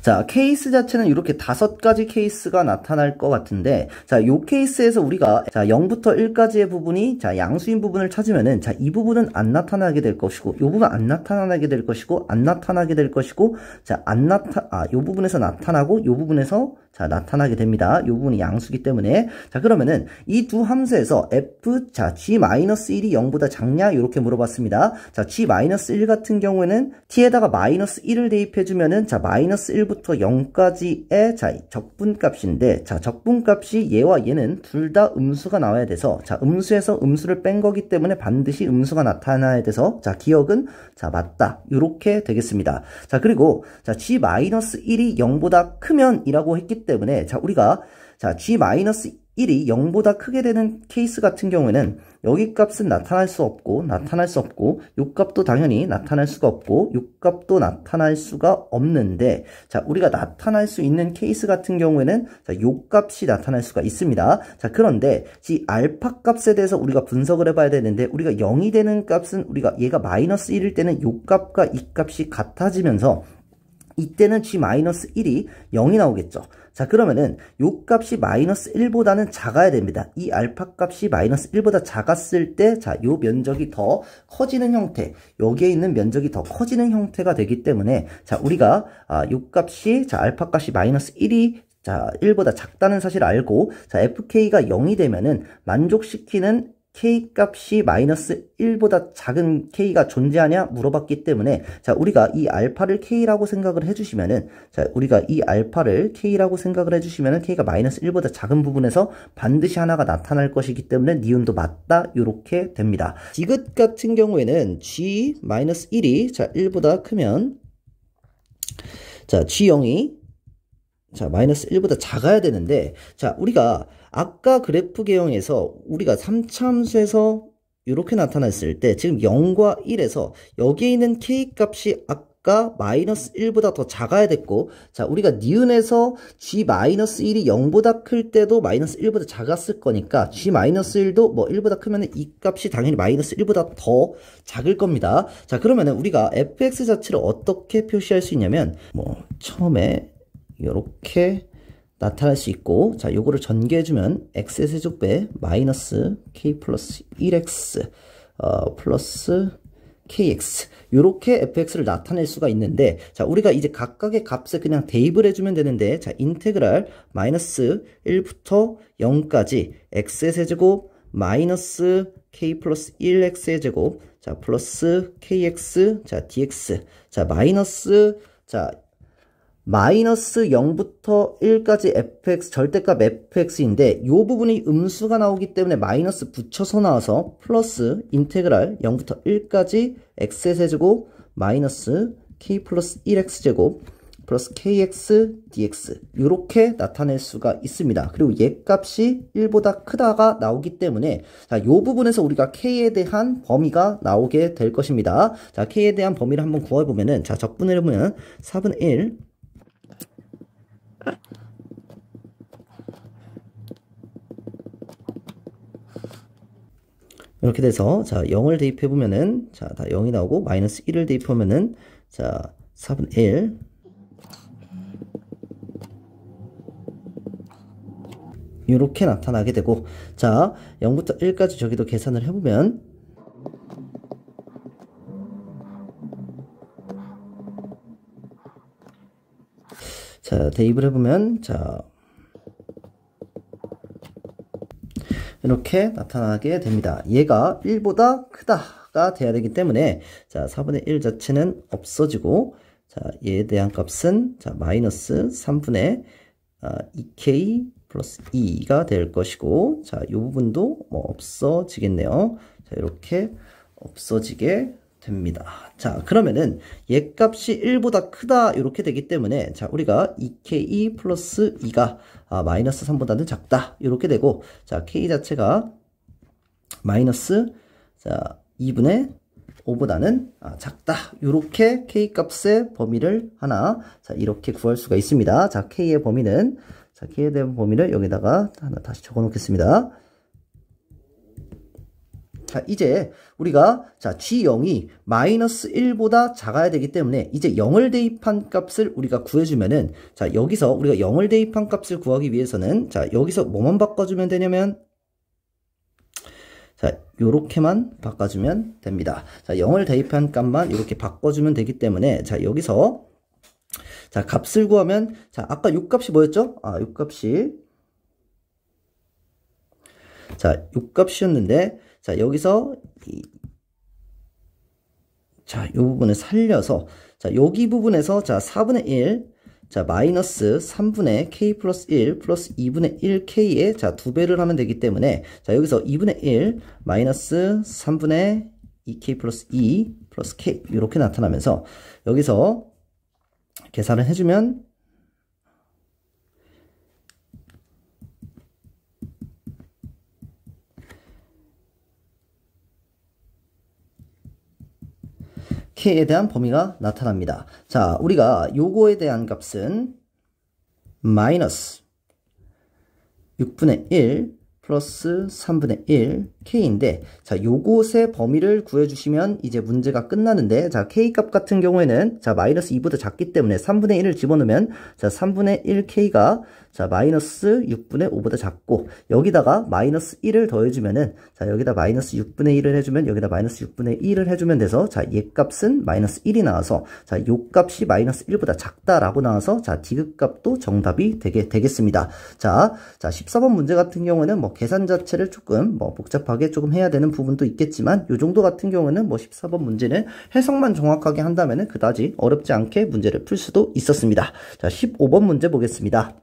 Speaker 1: 자, 케이스 자체는 이렇게 5가지 케이스가 나타날 것 같은데, 자, 요 케이스에서 우리가, 자, 0부터 1까지의 부분이, 자, 양수인 부분을 찾으면은, 자, 이 부분은 안 나타나게 될 것이고, 요 부분 안 나타나게 될 것이고, 안 나타나게 될 것이고, 자, 요 부분에서 나타나고, 요 부분에서, 자, 나타나게 됩니다. 요 부분이 양수기 때문에. 자, 그러면은, 이 두 함수에서 f, 자, g-1이 0보다 작냐? 이렇게 물어봤습니다. 자, g-1 같은 경우에는 t에다가 마이너스 1을 대입해주면은, 자, 마이너스 1부터 0까지의 자 적분값인데 자 적분값이 얘와 얘는 둘 다 음수가 나와야 돼서 자 음수에서 음수를 뺀 거기 때문에 반드시 음수가 나타나야 돼서 자 기억은 자 맞다 이렇게 되겠습니다. 자 그리고 자 g-1이 0보다 크면 이라고 했기 때문에 자 우리가 자 g-1 1이 0보다 크게 되는 케이스 같은 경우에는 여기 값은 나타날 수 없고 요 값도 당연히 나타날 수가 없고 요 값도 나타날 수가 없는데, 자, 우리가 나타날 수 있는 케이스 같은 경우에는 자, 요 값이 나타날 수가 있습니다. 자, 그런데 이 알파 값에 대해서 우리가 분석을 해봐야 되는데, 우리가 0이 되는 값은 우리가 얘가 마이너스 1일 때는 요 값과 이 값이 같아지면서 이때는 g-1이 0이 나오겠죠. 자, 그러면은 요 값이 마이너스 1보다는 작아야 됩니다. 이 알파 값이 마이너스 1보다 작았을 때, 자, 요 면적이 더 커지는 형태, 여기에 있는 면적이 더 커지는 형태가 되기 때문에, 자, 우리가 요 값이, 자, 알파 값이 마이너스 1이 자, 1보다 작다는 사실을 알고, 자, fk가 0이 되면은 만족시키는 k 값이 마이너스 1보다 작은 k가 존재하냐 물어봤기 때문에, 자, 우리가 이 알파를 k라고 생각을 해주시면은, 자, 우리가 이 알파를 k라고 생각을 해주시면은 k가 마이너스 1보다 작은 부분에서 반드시 하나가 나타날 것이기 때문에 니은도 맞다, 요렇게 됩니다. 디귿 같은 경우에는 g-1이 자 1보다 크면, 자, g0이 자, 마이너스 1보다 작아야 되는데, 자, 우리가 아까 그래프 개형에서 우리가 3차함수에서 이렇게 나타났을 때, 지금 0과 1에서 여기에 있는 k 값이 아까 마이너스 1보다 더 작아야 됐고, 자, 우리가 니은에서 g-1이 0보다 클 때도 마이너스 1보다 작았을 거니까 g-1도 뭐 1보다 크면 이 값이 당연히 마이너스 1보다 더 작을 겁니다. 자, 그러면은 우리가 fx 자체를 어떻게 표시할 수 있냐면, 뭐 처음에 이렇게 나타날 수 있고, 자, 요거를 전개해주면 x의 세제곱에 마이너스 k 플러스 1x 플러스 kx, 요렇게 fx를 나타낼 수가 있는데, 자, 우리가 이제 각각의 값을 그냥 대입을 해주면 되는데, 자, 인테그랄 마이너스 1부터 0까지 x의 세제곱 마이너스 k 플러스 1x의 제곱, 자, 플러스 kx, 자, dx, 자, 마이너스 0부터 1까지 fx, 절대값 fx인데, 요 부분이 음수가 나오기 때문에 마이너스 붙여서 나와서 플러스 인테그랄 0부터 1까지 x의 세제곱 마이너스 k 플러스 1x제곱 플러스 kx dx, 요렇게 나타낼 수가 있습니다. 그리고 얘 값이 1보다 크다가 나오기 때문에, 자, 요 부분에서 우리가 k에 대한 범위가 나오게 될 것입니다. 자, k에 대한 범위를 한번 구해보면은, 자, 적분을 해보면 4분의 1 이렇게 돼서, 자, 0을 대입해보면은, 자, 다 0이 나오고, 마이너스 1을 대입하면은, 자, 4분의 1. 이렇게 나타나게 되고, 자, 0부터 1까지 저기도 계산을 해보면, 자, 대입을 해보면, 자, 이렇게 나타나게 됩니다. 얘가 1보다 크다가 돼야 되기 때문에, 자, 4분의 1 자체는 없어지고, 자, 얘에 대한 값은, 자, 마이너스 3분의 2k 플러스 2가 될 것이고, 자, 이 부분도 뭐 없어지겠네요. 자, 이렇게 없어지게 됩니다. 자, 그러면은 얘 값이 1보다 크다 이렇게 되기 때문에, 자, 우리가 2k 플러스 2가 마이너스 3보다는 작다 이렇게 되고, 자, k 자체가 마이너스, 자, 2분의 5보다는 작다, 이렇게 k 값의 범위를 하나, 자, 이렇게 구할 수가 있습니다. 자, k의 범위는, 자, k에 대한 범위를 여기다가 하나 다시 적어 놓겠습니다. 자, 이제 우리가, 자, g0이 마이너스 1보다 작아야 되기 때문에 이제 0을 대입한 값을 우리가 구해주면은, 자, 여기서 우리가 0을 대입한 값을 구하기 위해서는, 자, 여기서 뭐만 바꿔주면 되냐면, 자, 요렇게만 바꿔주면 됩니다. 자, 0을 대입한 값만 이렇게 바꿔주면 되기 때문에, 자, 여기서, 자, 값을 구하면, 자, 아까 요 값이 뭐였죠? 요 값이, 자, 요 값이었는데, 자, 여기서 자, 요 부분을 살려서, 자, 여기 부분에서, 자, 4분의 1, 자, 마이너스 3분의 k 플러스 1 플러스 2분의 1k에, 자, 2배를 하면 되기 때문에, 자, 여기서 2분의 1 마이너스 3분의 2k 플러스 2 플러스 k 이렇게 나타나면서, 여기서 계산을 해주면, k에 대한 범위가 나타납니다. 자, 우리가 요거에 대한 값은 마이너스 6분의 1 플러스 3분의 1 k인데, 자, 요것의 범위를 구해주시면 이제 문제가 끝나는데, 자, k 값 같은 경우에는, 자, 마이너스 2보다 작기 때문에 3분의 1을 집어넣으면, 자, 3분의 1 k가, 자, 마이너스 6분의 5보다 작고, 여기다가 마이너스 1을 더해주면은, 자, 여기다 마이너스 6분의 1을 해주면, 여기다 마이너스 6분의 1을 해주면 돼서, 자, 얘 값은 마이너스 1이 나와서, 자, 요 값이 마이너스 1보다 작다라고 나와서, 자, 디귿 값도 정답이 되겠습니다. 자, 14번 문제 같은 경우는 뭐, 계산 자체를 조금 뭐 복잡하게 조금 해야 되는 부분도 있겠지만 요 정도 같은 경우는 뭐 14번 문제는 해석만 정확하게 한다면은 그다지 어렵지 않게 문제를 풀 수도 있었습니다. 자, 15번 문제 보겠습니다.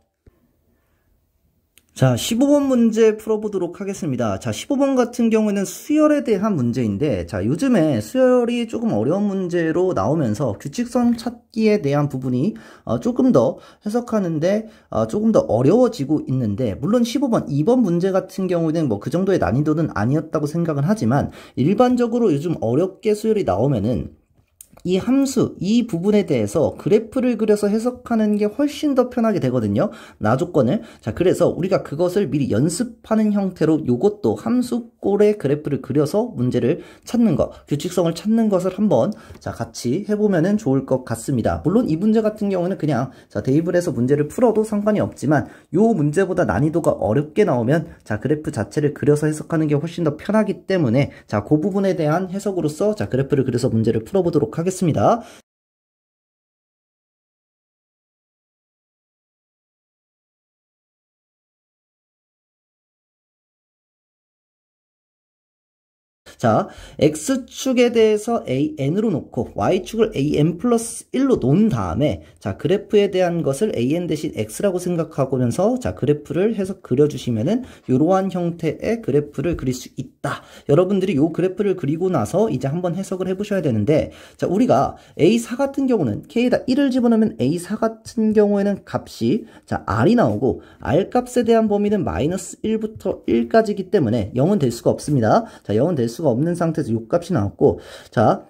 Speaker 1: 자, 15번 문제 풀어보도록 하겠습니다. 자, 15번 같은 경우에는 수열에 대한 문제인데, 자, 요즘에 수열이 조금 어려운 문제로 나오면서 규칙성 찾기에 대한 부분이 조금 더 해석하는데 조금 더 어려워지고 있는데, 물론 15번, 2번 문제 같은 경우에는 뭐 그 정도의 난이도는 아니었다고 생각은 하지만, 일반적으로 요즘 어렵게 수열이 나오면은 이 함수, 이 부분에 대해서 그래프를 그려서 해석하는 게 훨씬 더 편하게 되거든요. 나 조건을. 자, 그래서 우리가 그것을 미리 연습하는 형태로 요것도 함수 꼴의 그래프를 그려서 문제를 찾는 것, 규칙성을 찾는 것을 한번 자, 같이 해보면은 좋을 것 같습니다. 물론 이 문제 같은 경우는 그냥 자, 대입을 해서 문제를 풀어도 상관이 없지만 요 문제보다 난이도가 어렵게 나오면 자, 그래프 자체를 그려서 해석하는 게 훨씬 더 편하기 때문에 자, 그 부분에 대한 해석으로서 자, 그래프를 그려서 문제를 풀어보도록 하겠습니다. 자, X축에 대해서 AN으로 놓고 Y축을 AN 플러스 1로 놓은 다음에 자, 그래프에 대한 것을 AN 대신 X라고 생각하면서 자, 그래프를 해서 그려주시면은 이러한 형태의 그래프를 그릴 수 있다. 여러분들이 이 그래프를 그리고 나서 이제 한번 해석을 해보셔야 되는데, 자, 우리가 A4 같은 경우는 K에다 1을 집어넣으면 A4 같은 경우에는 값이 자, R이 나오고 R 값에 대한 범위는 마이너스 1부터 1까지이기 때문에 0은 될 수가 없습니다. 자, 0은 될 수가 없는 상태에서 요 값이 나왔고, 자,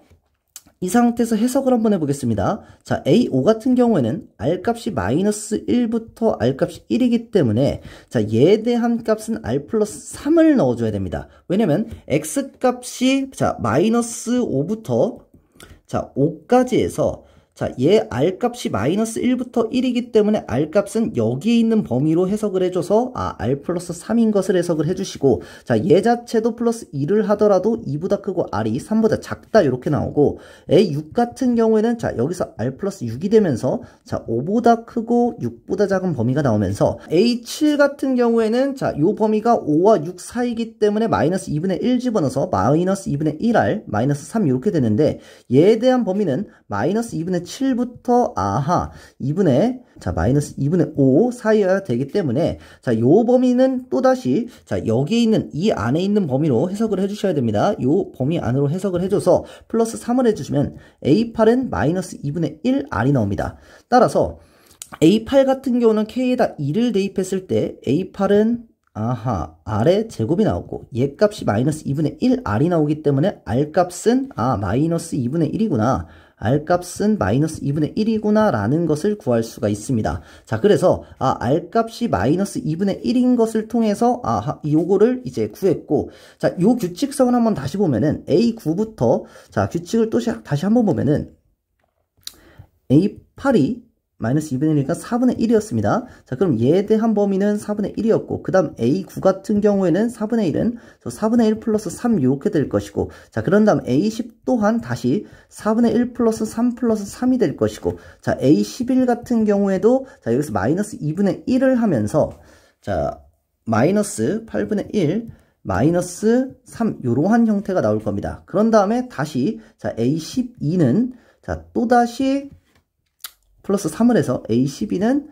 Speaker 1: 이 상태에서 해석을 한번 해보겠습니다. 자, A5 같은 경우에는 R값이 마이너스 1부터 R값이 1이기 때문에 자, 얘에 대한 값은 R 플러스 3을 넣어줘야 됩니다. 왜냐면 X값이 자, 마이너스 5부터 자, 5까지 해서 자, 얘 R값이 마이너스 1부터 1이기 때문에 R값은 여기에 있는 범위로 해석을 해줘서 R 플러스 3인 것을 해석을 해주시고, 자, 얘 자체도 플러스 2를 하더라도 2보다 크고 R이 3보다 작다 이렇게 나오고, A6 같은 경우에는 자, 여기서 R 플러스 6이 되면서 자, 5보다 크고 6보다 작은 범위가 나오면서 A7 같은 경우에는 자, 요 범위가 5와 6 사이이기 때문에 마이너스 2분의 1 집어넣어서 마이너스 2분의 1R 마이너스 3 이렇게 되는데, 얘에 대한 범위는 마이너스 2분의 7부터 2분의 자, 마이너스 2분의 5 사이여야 되기 때문에 자, 요 범위는 또다시 자, 여기에 있는 이 안에 있는 범위로 해석을 해주셔야 됩니다. 요 범위 안으로 해석을 해줘서 플러스 3을 해주시면 A8은 마이너스 2분의 1R이 나옵니다. 따라서 A8 같은 경우는 K에다 2를 대입했을 때 A8은 R의 제곱이 나오고 얘 값이 마이너스 2분의 1R이 나오기 때문에 R 값은 마이너스 2분의 1이구나. R값은 마이너스 2분의 1이구나 라는 것을 구할 수가 있습니다. 자, 그래서 R값이 마이너스 2분의 1인 것을 통해서 요거를 이제 구했고, 자, 요 규칙성을 한번 다시 보면은 A9부터 자, 규칙을 또 다시 한번 보면은 A8이 마이너스 2분의 1이니까 4분의 1이었습니다. 자, 그럼 얘에 대한 범위는 4분의 1이었고, 그 다음 A9 같은 경우에는 4분의 1은 4분의 1 플러스 3 이렇게 될 것이고, 자, 그런 다음 A10 또한 다시 4분의 1 플러스 3 플러스 3이 될 것이고, 자, A11 같은 경우에도 자, 여기서 마이너스 2분의 1을 하면서 자, 마이너스 8분의 1 마이너스 3 이러한 형태가 나올 겁니다. 그런 다음에 다시 자, A12는 자, 또다시 플러스 3을 해서 A12는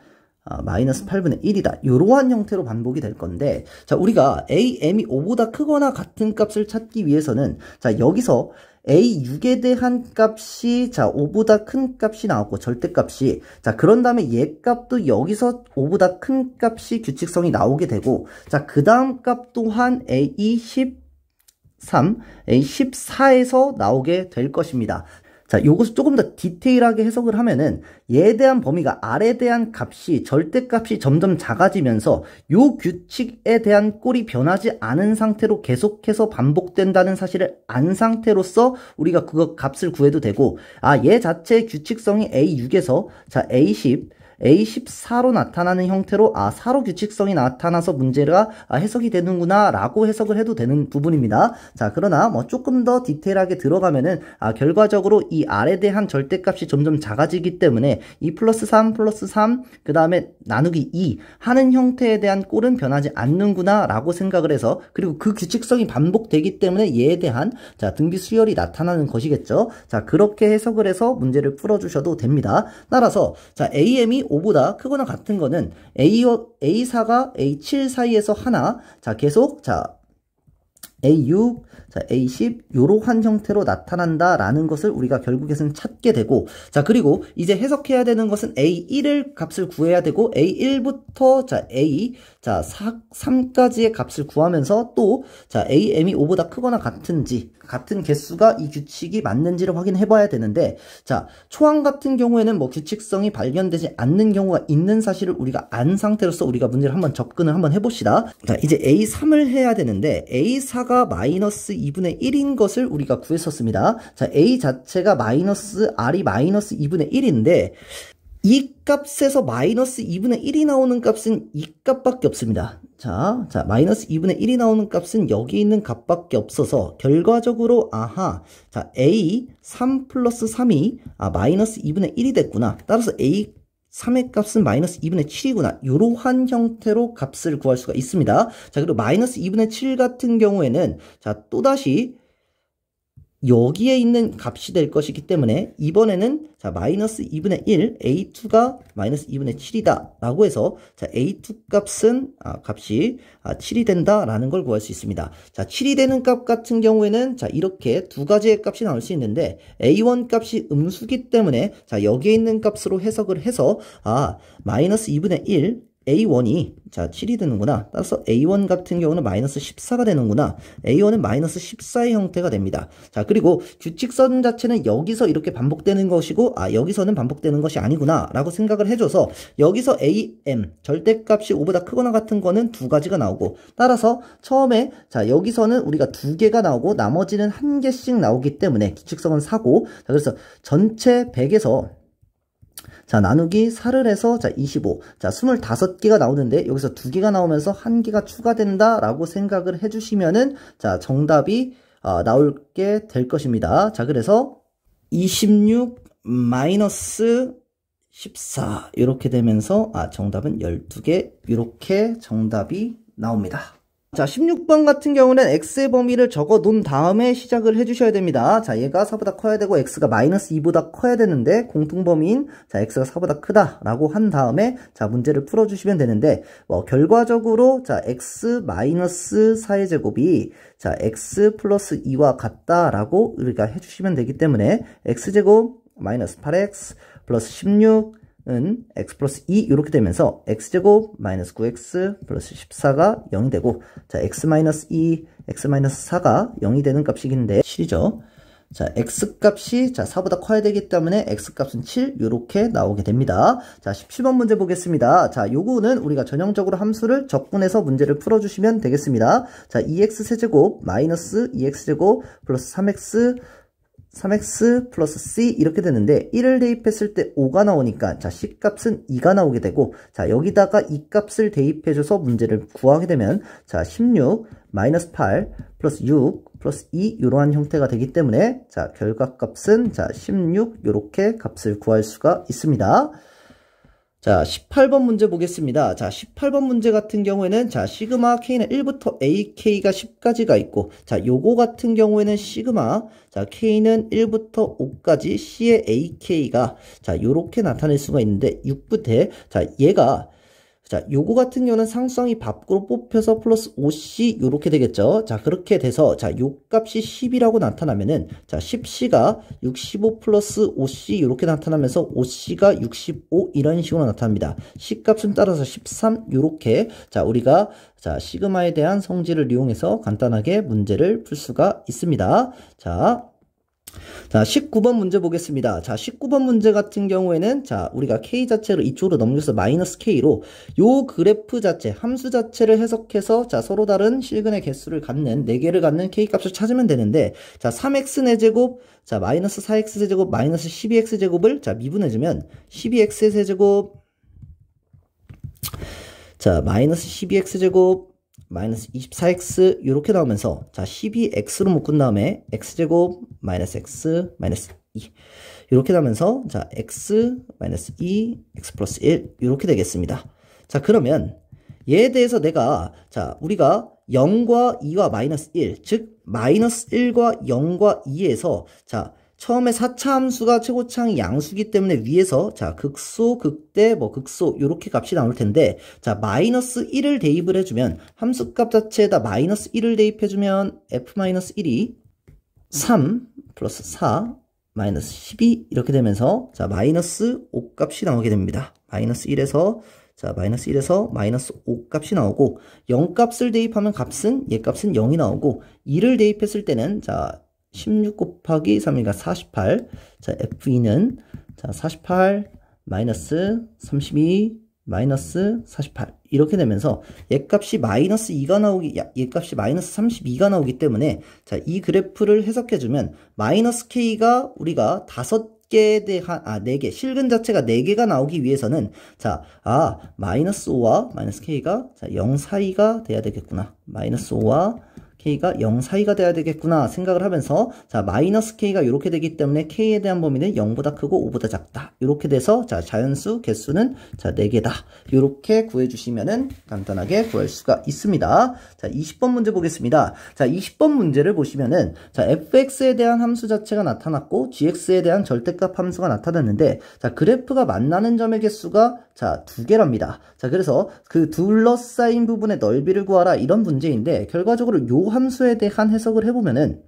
Speaker 1: 마이너스 8분의 1이다. 이러한 형태로 반복이 될 건데, 자, 우리가 AM이 5보다 크거나 같은 값을 찾기 위해서는, 자, 여기서 A6에 대한 값이, 자, 5보다 큰 값이 나왔고, 절대값이, 자, 그런 다음에 얘 값도 여기서 5보다 큰 값이 규칙성이 나오게 되고, 자, 그 다음 값 또한 A13, A14에서 나오게 될 것입니다. 자, 요것을 조금 더 디테일하게 해석을 하면은 얘에 대한 범위가 R에 대한 값이 절대값이 점점 작아지면서 요 규칙에 대한 꼴이 변하지 않은 상태로 계속해서 반복된다는 사실을 안 상태로서 우리가 그거 값을 구해도 되고, 얘 자체의 규칙성이 A6에서 자 A10 A14로 나타나는 형태로 4로 규칙성이 나타나서 문제가 해석이 되는구나 라고 해석을 해도 되는 부분입니다. 자, 그러나 뭐 조금 더 디테일하게 들어가면은 결과적으로 이 R에 대한 절대값이 점점 작아지기 때문에 2 플러스 3 플러스 3 그 다음에 나누기 2 하는 형태에 대한 꼴은 변하지 않는구나 라고 생각을 해서, 그리고 그 규칙성이 반복되기 때문에 얘에 대한 자 등비 수열이 나타나는 것이겠죠. 자, 그렇게 해석을 해서 문제를 풀어주셔도 됩니다. 따라서 자 AM이 5보다 크거나 같은 거는 A4가 A7 사이에서 하나, 자 계속 자 A6, 자 A10 요러한 형태로 나타난다라는 것을 우리가 결국에는 찾게 되고, 자 그리고 이제 해석해야 되는 것은 A1을 값을 구해야 되고, A1부터 자 A 자 3까지의 값을 구하면서 또 자 AM이 5보다 크거나 같은지, 같은 개수가 이 규칙이 맞는지를 확인해 봐야 되는데, 자 초항 같은 경우에는 뭐 규칙성이 발견되지 않는 경우가 있는 사실을 우리가 안 상태로서 우리가 문제를 한번 접근을 한번 해봅시다. 자 이제 A3을 해야 되는데 A4가 마이너스 2분의 1인 것을 우리가 구했었습니다. 자 A 자체가 마이너스 R이 마이너스 2분의 1인데 이 값에서 마이너스 2분의 1이 나오는 값은 이 값밖에 없습니다. 자, 마이너스 2분의 1이 나오는 값은 여기 있는 값밖에 없어서 결과적으로 자, A 3 플러스 3이 마이너스 2분의 1이 됐구나. 따라서 A 3의 값은 마이너스 2분의 7이구나. 이러한 형태로 값을 구할 수가 있습니다. 자, 그리고 마이너스 2분의 7 같은 경우에는 자, 또다시 여기에 있는 값이 될 것이기 때문에 이번에는 자 마이너스 2분의 1 A2가 마이너스 2분의 7이다 라고 해서 자 A2 값은 값이 7이 된다 라는 걸 구할 수 있습니다. 자 7이 되는 값 같은 경우에는 자 이렇게 두 가지의 값이 나올 수 있는데, A1 값이 음수기 때문에 자 여기에 있는 값으로 해석을 해서 마이너스 2분의 1 A1이 자 7이 되는구나. 따라서 A1 같은 경우는 마이너스 14가 되는구나. A1은 마이너스 14의 형태가 됩니다. 자 그리고 규칙선 자체는 여기서 이렇게 반복되는 것이고 여기서는 반복되는 것이 아니구나 라고 생각을 해줘서 여기서 AM 절대값이 5보다 크거나 같은 거는 두 가지가 나오고, 따라서 처음에 자 여기서는 우리가 두 개가 나오고 나머지는 한 개씩 나오기 때문에 규칙성은 4고, 자 그래서 전체 100에서 자 나누기 4를 해서 자 25, 자 25개가 나오는데 여기서 2개가 나오면서 1개가 추가된다 라고 생각을 해주시면은 자 정답이 나올게 될 것입니다. 자 그래서 26 마이너스 14 이렇게 되면서 정답은 12개 이렇게 정답이 나옵니다. 자 16번 같은 경우는 x의 범위를 적어 놓은 다음에 시작을 해주셔야 됩니다. 자 얘가 4보다 커야 되고 x가 마이너스 2보다 커야 되는데 공통범위인 자 x가 4보다 크다 라고 한 다음에 자 문제를 풀어주시면 되는데, 결과적으로 자 x 마이너스 4의 제곱이 자 x 플러스 2와 같다 라고 우리가 해주시면 되기 때문에 x제곱 마이너스 8x 플러스 16 은 x 플러스 2 이렇게 되면서 x제곱 마이너스 9x 플러스 14가 0이 되고, 자 x 마이너스 2, x 마이너스 4가 0이 되는 값이긴데 7이죠. 자 x 값이 자 4보다 커야 되기 때문에 x 값은 7 이렇게 나오게 됩니다. 자 17번 문제 보겠습니다. 자 요거는 우리가 전형적으로 함수를 적분해서 문제를 풀어주시면 되겠습니다. 자 2x 세제곱 마이너스 2x제곱 플러스 3x 플러스 c 이렇게 되는데 1을 대입했을 때 5가 나오니까 자 c 값은 2가 나오게 되고, 자 여기다가 이 값을 대입해줘서 문제를 구하게 되면 자 16 마이너스 8 플러스 6 플러스 2 이러한 형태가 되기 때문에 자 결과값은 자 16 이렇게 값을 구할 수가 있습니다. 자 18번 문제 보겠습니다. 자 18번 문제 같은 경우에는 자 시그마 k는 1부터 ak가 10까지가 있고, 자 요거 같은 경우에는 시그마 자 k는 1부터 5까지 c의 ak가 자 요렇게 나타낼 수가 있는데 6부터 자 얘가 자 요거 같은 경우는 상수항이 밖으로 뽑혀서 플러스 5c 요렇게 되겠죠. 자 그렇게 돼서 자 요 값이 10이라고 나타나면은 자 10c가 65 플러스 5c 요렇게 나타나면서 5c가 65 이런 식으로 나타납니다. c 값은 따라서 13 요렇게 자 우리가 자 시그마에 대한 성질을 이용해서 간단하게 문제를 풀 수가 있습니다. 자 자, 19번 문제 보겠습니다. 자, 19번 문제 같은 경우에는 자, 우리가 k 자체를 이쪽으로 넘겨서 마이너스 k로 요 그래프 자체, 함수 자체를 해석해서 자, 서로 다른 실근의 개수를 갖는 4개를 갖는 k 값을 찾으면 되는데 자, 3x 제곱, 자, 마이너스 4x 제곱, 마이너스 12x 제곱을 자, 미분해주면 12x 세제곱, 자, 마이너스 12x 제곱, 마이너스 24x 이렇게 나오면서 자 12x로 묶은 다음에 x제곱 마이너스 x 마이너스 2 이렇게 나오면서 자 x 마이너스 2 x 플러스 1 이렇게 되겠습니다. 자 그러면 얘에 대해서 내가 자 우리가 0과 2와 마이너스 1 즉 마이너스 1과 0과 2에서 자 처음에 4차 함수가 최고차항이 양수기 때문에 위에서 자 극소, 극대, 뭐 극소 요렇게 값이 나올 텐데 자 마이너스 1을 대입을 해주면 함수값 자체에다 마이너스 1을 대입해주면 f-1이 3 플러스 4 마이너스 12 이렇게 되면서 자 마이너스 5 값이 나오게 됩니다. 마이너스 1에서 자 마이너스 1에서 마이너스 5 값이 나오고 0 값을 대입하면 값은 얘 값은 0이 나오고 2를 대입했을 때는 자 16 곱하기 3이니까 48. 자, F2는 자, 48 마이너스 32 마이너스 48. 이렇게 되면서 얘 값이 마이너스 2가 나오기, 얘 값이 마이너스 32가 나오기 때문에 자, 이 그래프를 해석해 주면 마이너스 K가 우리가 5개에 대한 4개, 실근 자체가 4개가 나오기 위해서는 자, 마이너스 5와 마이너스 K가 자, 0 사이가 돼야 되겠구나. 마이너스 5와 K가 0 사이가 돼야 되겠구나 생각을 하면서 자 마이너스 K가 이렇게 되기 때문에 K에 대한 범위는 0보다 크고 5보다 작다 이렇게 돼서 자 자연수 개수는 자 4개다 이렇게 구해주시면은 간단하게 구할 수가 있습니다. 자 20번 문제 보겠습니다. 자 20번 문제를 보시면은 자 fx에 대한 함수 자체가 나타났고 gx에 대한 절대값 함수가 나타났는데 자 그래프가 만나는 점의 개수가 자 2개랍니다. 자 그래서 그 둘러싸인 부분의 넓이를 구하라 이런 문제인데 결과적으로 요 함수에 대한 해석을 해보면은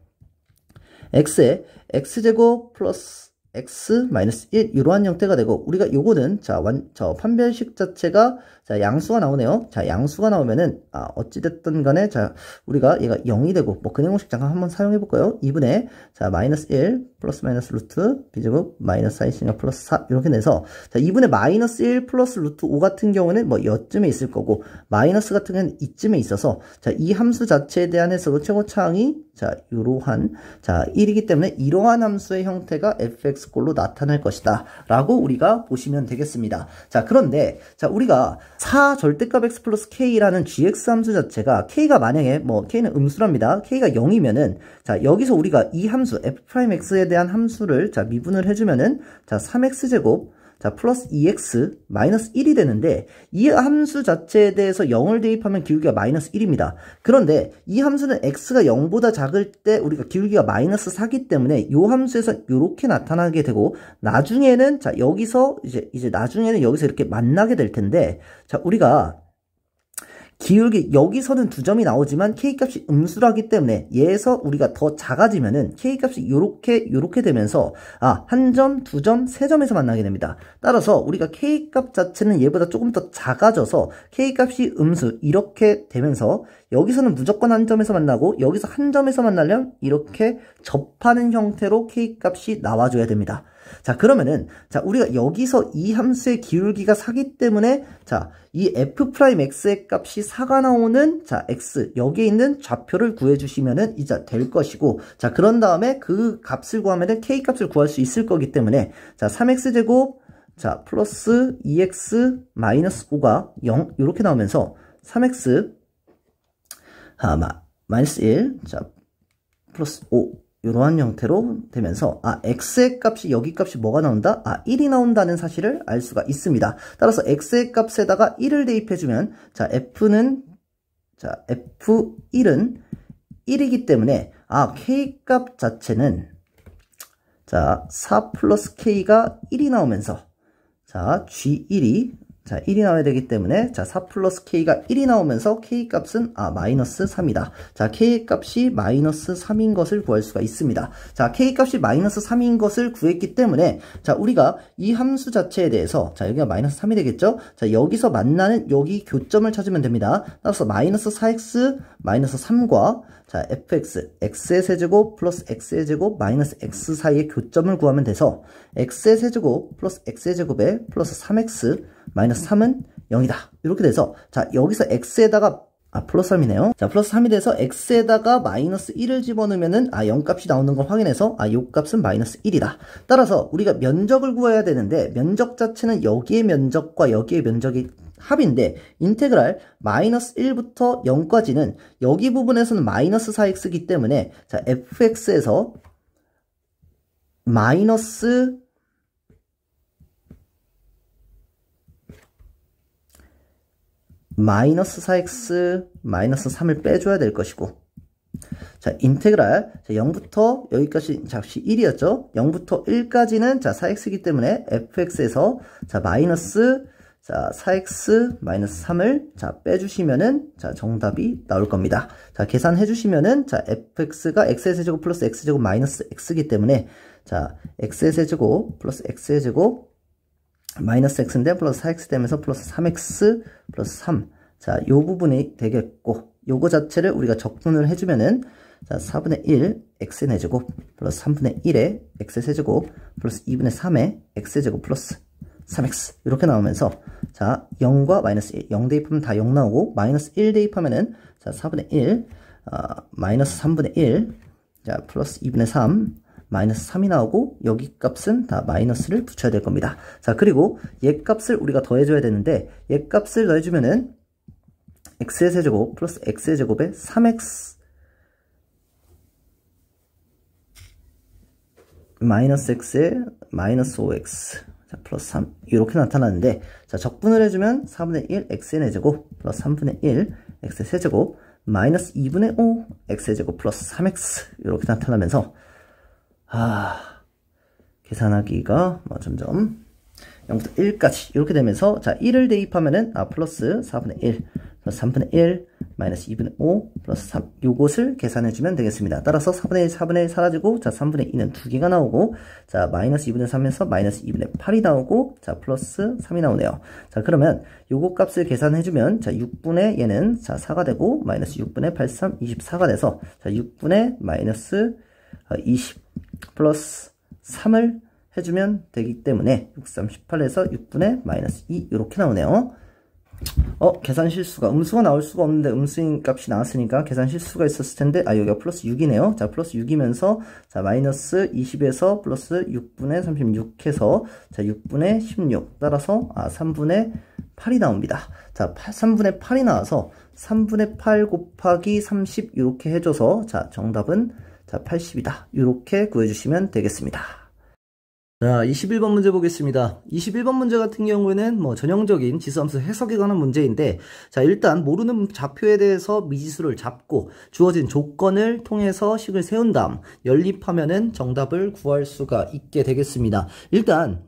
Speaker 1: x에 x제곱 플러스 x 마이너스 1 이러한 형태가 되고 우리가 요거는 저 판별식 자체가 자 양수가 나오네요. 자 양수가 나오면은 어찌됐든 간에 자 우리가 얘가 0이 되고 뭐 근해공식 잠깐 한번 사용해 볼까요? 2분의 자 마이너스 1 플러스 마이너스 루트 b제곱 마이너스 4 있으니까 플러스 4 이렇게 돼서 자 2분의 마이너스 1 플러스 루트 5 같은 경우는 뭐 여쯤에 있을 거고 마이너스 같은 경우는 이쯤에 있어서 자 이 함수 자체에 대한 해석은 최고차항이 자 이러한 자 1이기 때문에 이러한 함수의 형태가 fx꼴로 나타날 것이다 라고 우리가 보시면 되겠습니다. 자 그런데 자 우리가 4 절대값 x 플러스 k라는 gx 함수 자체가 k가 만약에 뭐 k는 음수랍니다. k가 0이면은 자 여기서 우리가 이 함수 f'x에 대한 함수를 자 미분을 해주면은 자 3x제곱 자 플러스 2x 마이너스 1이 되는데 이 함수 자체에 대해서 0을 대입하면 기울기가 마이너스 1입니다. 그런데 이 함수는 x가 0보다 작을 때 우리가 기울기가 마이너스 4기 때문에 이 함수에서 이렇게 나타나게 되고 나중에는 자 여기서 이제 나중에는 여기서 이렇게 만나게 될 텐데 자 우리가 기울기 여기서는 2점이 나오지만 k값이 음수라기 때문에 얘에서 우리가 더 작아지면은 k값이 요렇게 되면서 1점, 2점, 3점에서 만나게 됩니다. 따라서 우리가 k값 자체는 얘보다 조금 더 작아져서 k값이 음수 이렇게 되면서 여기서는 무조건 1점에서 만나고 여기서 1점에서 만나려면 이렇게 접하는 형태로 k값이 나와줘야 됩니다. 자 그러면은 자 우리가 여기서 이 함수의 기울기가 4기 때문에 자 이 f'x의 값이 4가 나오는 자 x 여기에 있는 좌표를 구해주시면은 이제 될 것이고 자 그런 다음에 그 값을 구하면은 k 값을 구할 수 있을 거기 때문에 자 3x제곱 자 플러스 2x 마이너스 5가 0 이렇게 나오면서 3x 마이너스 1 자 플러스 5 이러한 형태로 되면서 x의 값이 여기 값이 뭐가 나온다? 1이 나온다는 사실을 알 수가 있습니다. 따라서 x의 값에다가 1을 대입해주면 자 f는 자 f1은 1이기 때문에 k 값 자체는 자 4 플러스 k가 1이 나오면서 자 g1이 자 1이 나와야 되기 때문에 자 4 플러스 k가 1이 나오면서 k 값은 마이너스 3이다. 자 k 값이 마이너스 3인 것을 구할 수가 있습니다. 자 k 값이 마이너스 3인 것을 구했기 때문에 자 우리가 이 함수 자체에 대해서 자 여기가 마이너스 3이 되겠죠. 자 여기서 만나는 여기 교점을 찾으면 됩니다. 따라서 마이너스 4x 마이너스 3과 자, fx, x의 세제곱 플러스 x의 제곱 마이너스 x 사이의 교점을 구하면 돼서 x의 세제곱 플러스 x의 제곱에 플러스 3x 마이너스 3은 0이다. 이렇게 돼서 자, 여기서 x에다가 플러스 3이네요. 자, 플러스 3이 돼서 x에다가 마이너스 1을 집어넣으면은 0값이 나오는 걸 확인해서 요 값은 마이너스 1이다. 따라서 우리가 면적을 구해야 되는데 면적 자체는 여기의 면적과 여기의 면적이 합인데 인테그랄 마이너스 1부터 0까지는 여기 부분에서는 마이너스 4x이기 때문에 자, fx에서 마이너스 4x 마이너스 3을 빼줘야 될 것이고 자, 인테그랄 자, 0부터 여기까지 값이 1이었죠. 0부터 1까지는 자, 4x이기 때문에 fx에서 자, 마이너스 자, 4x 마이너스 3을 자, 빼주시면은 자, 정답이 나올 겁니다. 자, 계산해 주시면은 자, fx가 x의 세제곱 플러스 x제곱 마이너스 x이기 때문에 자, x의 세제곱 플러스 x의 제곱 마이너스 x인데 플러스 4x 되면서 플러스 3x 플러스 3 자, 요 부분이 되겠고 요거 자체를 우리가 적분을 해주면은 자, 4분의 1 x의 제곱 플러스 3분의 1의 x의 세제곱 플러스 2분의 3의 x의 제곱 플러스 3x 이렇게 나오면서 자, 0과 마이너스 1 0 대입하면 다 0 나오고 마이너스 1 대입하면은 자, 4분의 1 마이너스 3분의 1 자, 플러스 2분의 3 마이너스 3이 나오고 여기 값은 다 마이너스를 붙여야 될 겁니다. 자, 그리고 얘 값을 우리가 더해줘야 되는데 얘 값을 더해주면은 x의 세제곱 플러스 x의 제곱에 3x 마이너스 x에 마이너스 5x 자, 플러스 3 이렇게 나타나는데 자, 적분을 해주면 4분의 1 x의 제곱 플러스 3분의 1 x의 세제곱 마이너스 2분의 5 x의 제곱 플러스 3x 이렇게 나타나면서 계산하기가 점점 0부터 1까지 이렇게 되면서 자, 1을 대입하면은 플러스 4분의 1 플러스 3분의 1 마이너스 2분의 5 플러스 3 요것을 계산해주면 되겠습니다. 따라서 4분의 1 4분의 1 사라지고 자, 3분의 2는 2개가 나오고 자, 마이너스 2분의 3에서 마이너스 2분의 8이 나오고 자, 플러스 3이 나오네요. 자, 그러면 요거 값을 계산해주면 자, 6분의 얘는 자, 4가 되고 마이너스 6분의 8, 3, 24가 돼서 자, 6분의 마이너스 20 플러스 3을 해주면 되기 때문에 6, 3, 18에서 6분의 마이너스 2 이렇게 나오네요. 계산 실수가 음수가 나올 수가 없는데 음수인 값이 나왔으니까 계산 실수가 있었을 텐데 여기가 플러스 6이네요. 자, 플러스 6이면서 자, 마이너스 20에서 플러스 6분의 36 해서 자, 6분의 16 따라서 3분의 8이 나옵니다. 자, 3분의 8이 나와서 3분의 8 곱하기 30 이렇게 해줘서 자, 정답은 자, 80이다. 이렇게 구해주시면 되겠습니다. 자, 21번 문제 보겠습니다. 21번 문제 같은 경우에는 전형적인 지수함수 해석에 관한 문제인데, 자, 일단 모르는 좌표에 대해서 미지수를 잡고 주어진 조건을 통해서 식을 세운 다음 연립하면은 정답을 구할 수가 있게 되겠습니다. 일단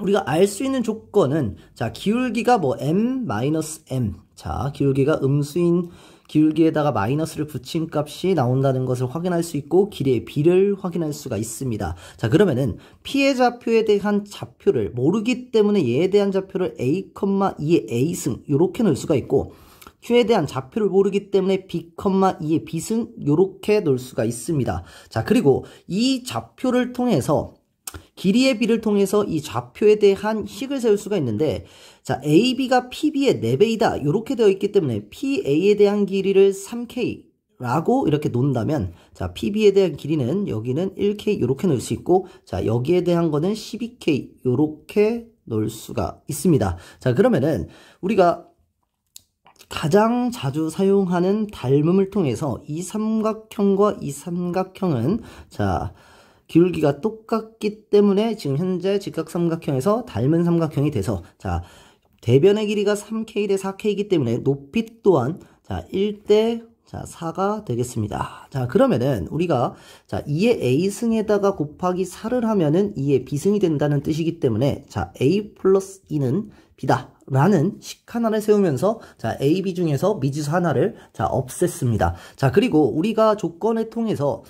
Speaker 1: 우리가 알 수 있는 조건은 자, 기울기가 m-m 자, 기울기가 음수인 기울기에다가 마이너스를 붙인 값이 나온다는 것을 확인할 수 있고 길이의 b를 확인할 수가 있습니다. 자, 그러면은 p의 좌표에 대한 좌표를 모르기 때문에 얘에 대한 좌표를 a, 2의 a승 이렇게 넣을 수가 있고 q에 대한 좌표를 모르기 때문에 b, 2의 b승 이렇게 넣을 수가 있습니다. 자, 그리고 이 좌표를 통해서 길이의 b를 통해서 이 좌표에 대한 식을 세울 수가 있는데 자, AB가 PB의 4배이다 이렇게 되어 있기 때문에 PA에 대한 길이를 3K라고 이렇게 놓는다면 자, PB에 대한 길이는 여기는 1K 이렇게 넣을 수 있고 자, 여기에 대한 거는 12K 이렇게 넣을 수가 있습니다. 자, 그러면은 우리가 가장 자주 사용하는 닮음을 통해서 이 삼각형과 이 삼각형은 자, 기울기가 똑같기 때문에 지금 현재 직각삼각형에서 닮은 삼각형이 돼서 자, 대변의 길이가 3K 대 4K이기 때문에 높이 또한 자, 1대 자, 4가 되겠습니다. 자, 그러면은 우리가 자, 2의 A승에다가 곱하기 4를 하면은 2의 B승이 된다는 뜻이기 때문에 자, A 플러스 2는 B다 라는 식 하나를 세우면서 자, A, B 중에서 미지수 하나를 자, 없앴습니다. 자, 그리고 우리가 조건을 통해서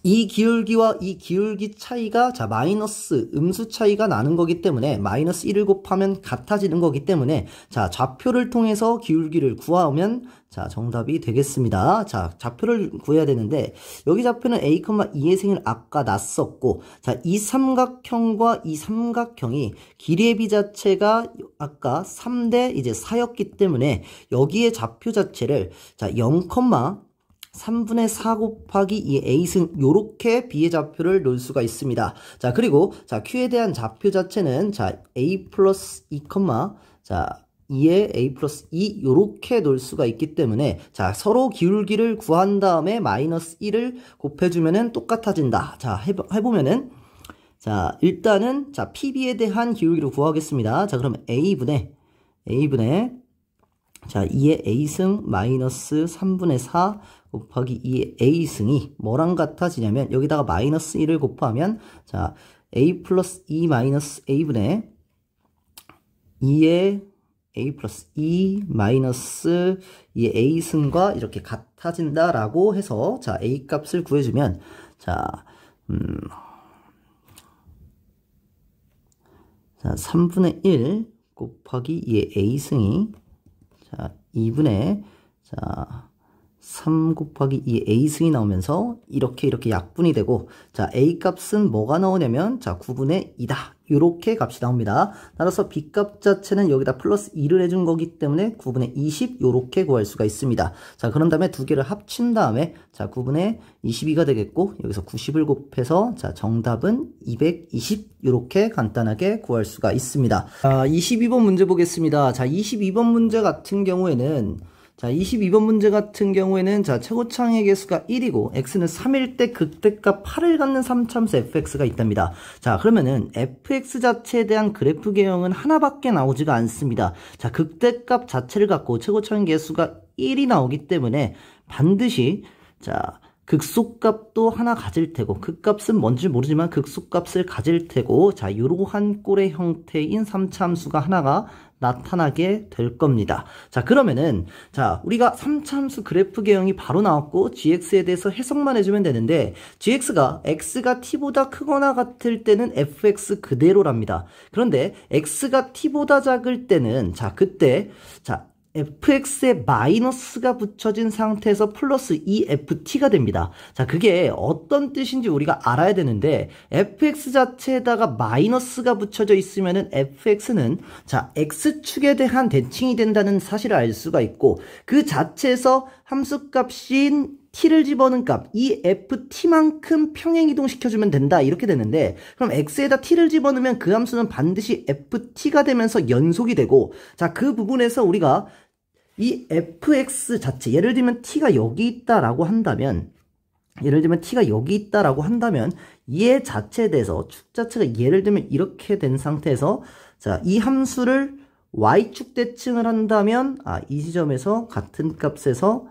Speaker 1: 이 기울기와 이 기울기 차이가 자 마이너스 음수 차이가 나는 거기 때문에 마이너스 1을 곱하면 같아지는 거기 때문에 자 좌표를 통해서 기울기를 구하면 자 정답이 되겠습니다. 자 좌표를 구해야 되는데 여기 좌표는 a, 2의 생을 아까 놨었고 자 이 삼각형과 이 삼각형이 길이의 비 자체가 아까 3대 이제 4였기 때문에 여기에 좌표 자체를 자 0,3분의 4 곱하기 이 a승 요렇게 b의 좌표를 놓을 수가 있습니다. 자 그리고 자 q에 대한 좌표 자체는 자 a 플러스 2, 자 2에 a 플러스 2 요렇게 놓을 수가 있기 때문에 자 서로 기울기를 구한 다음에 마이너스 1을 곱해주면은 똑같아진다. 자 해보면은 자 일단은 자 pb에 대한 기울기를 구하겠습니다. 자 그러면 a분의 자 2의 a승 마이너스 3분의 4 곱하기 2의 a승이 뭐랑 같아지냐면 여기다가 마이너스 1을 곱하면 자 a 플러스 2 마이너스 a분의 2의 a 플러스 2 마이너스 2의 a승과 이렇게 같아진다 라고 해서 자 a 값을 구해주면 자 3분의 1 곱하기 2의 a승이 자 2분의 자 3 곱하기 2의 a승이 나오면서 이렇게 약분이 되고 자 a 값은 뭐가 나오냐면 자 9분의 2다 이렇게 값이 나옵니다. 따라서 b 값 자체는 여기다 플러스 2를 해준 거기 때문에 9분의 20 이렇게 구할 수가 있습니다. 자 그런 다음에 두 개를 합친 다음에 자 9분의 22가 되겠고 여기서 90을 곱해서 자 정답은 220 이렇게 간단하게 구할 수가 있습니다. 자 22번 문제 보겠습니다. 자 22번 문제 같은 경우에는 자 22번 문제 같은 경우에는 자 최고창의 개수가 1이고 x는 3일 때 극대값 8을 갖는 3참수 fx가 있답니다. 자 그러면은 fx 자체에 대한 그래프 개형은 하나밖에 나오지가 않습니다. 자 극대값 자체를 갖고 최고창의 개수가 1이 나오기 때문에 반드시 자 극소값도 하나 가질 테고 극값은 뭔지 모르지만 극소값을 가질 테고 자 이러한 꼴의 형태인 3참수가 하나가 나타나게 될 겁니다. 자 그러면은 자 우리가 3참수 그래프 개형이 바로 나왔고 gx에 대해서 해석만 해주면 되는데 gx가 x가 t보다 크거나 같을 때는 fx 그대로랍니다. 그런데 x가 t보다 작을 때는 자 그때 자 fx에 마이너스가 붙여진 상태에서 플러스 2ft가 됩니다. 자 그게 어떤 뜻인지 우리가 알아야 되는데 fx 자체에다가 마이너스가 붙여져 있으면은 fx는 자 x축에 대한 대칭이 된다는 사실을 알 수가 있고 그 자체에서 함수값인 t를 집어넣은 값, 이 ft만큼 평행이동시켜주면 된다 이렇게 되는데 그럼 x에다 t를 집어넣으면 그 함수는 반드시 ft가 되면서 연속이 되고 자 그 부분에서 우리가 이 fx 자체 예를 들면 t가 여기 있다라고 한다면 얘 자체에 대해서 축 자체가 예를 들면 이렇게 된 상태에서 자 이 함수를 y축 대칭을 한다면 이 지점에서 같은 값에서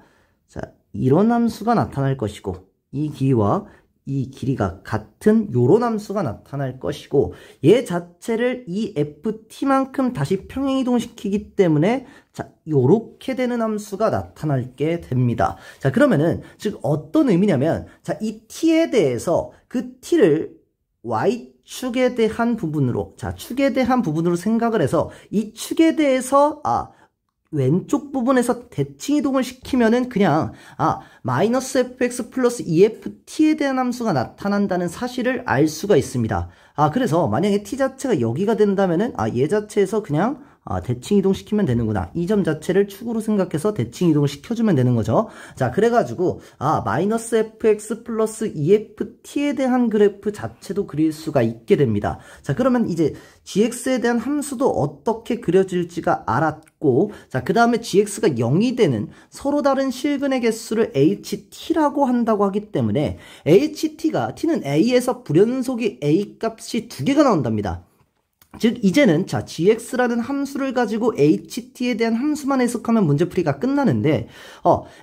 Speaker 1: 자 이런 함수가 나타날 것이고 이 길이와 이 길이가 같은 요런 함수가 나타날 것이고 얘 자체를 이 ft만큼 다시 평행이동시키기 때문에 자 요렇게 되는 함수가 나타나게 됩니다. 자 그러면은 즉 어떤 의미냐면 자 이 t에 대해서 그 t를 y축에 대한 부분으로 자 축에 대한 부분으로 생각을 해서 이 축에 대해서 왼쪽 부분에서 대칭 이동을 시키면은 그냥 마이너스 fx 플러스 2ft에 대한 함수가 나타난다는 사실을 알 수가 있습니다. 그래서 만약에 t 자체가 여기가 된다면은 얘 자체에서 그냥 대칭 이동시키면 되는구나. 이 점 자체를 축으로 생각해서 대칭 이동을 시켜주면 되는 거죠. 자, 그래가지고, 마이너스 fx 플러스 2ft에 대한 그래프 자체도 그릴 수가 있게 됩니다. 자, 그러면 이제 gx에 대한 함수도 어떻게 그려질지가 알았고, 자, 그 다음에 gx가 0이 되는 서로 다른 실근의 개수를 ht라고 한다고 하기 때문에, t는 a에서 불연속이 a 값이 두 개가 나온답니다. 즉 이제는 자 gx라는 함수를 가지고 ht에 대한 함수만 해석하면 문제풀이가 끝나는데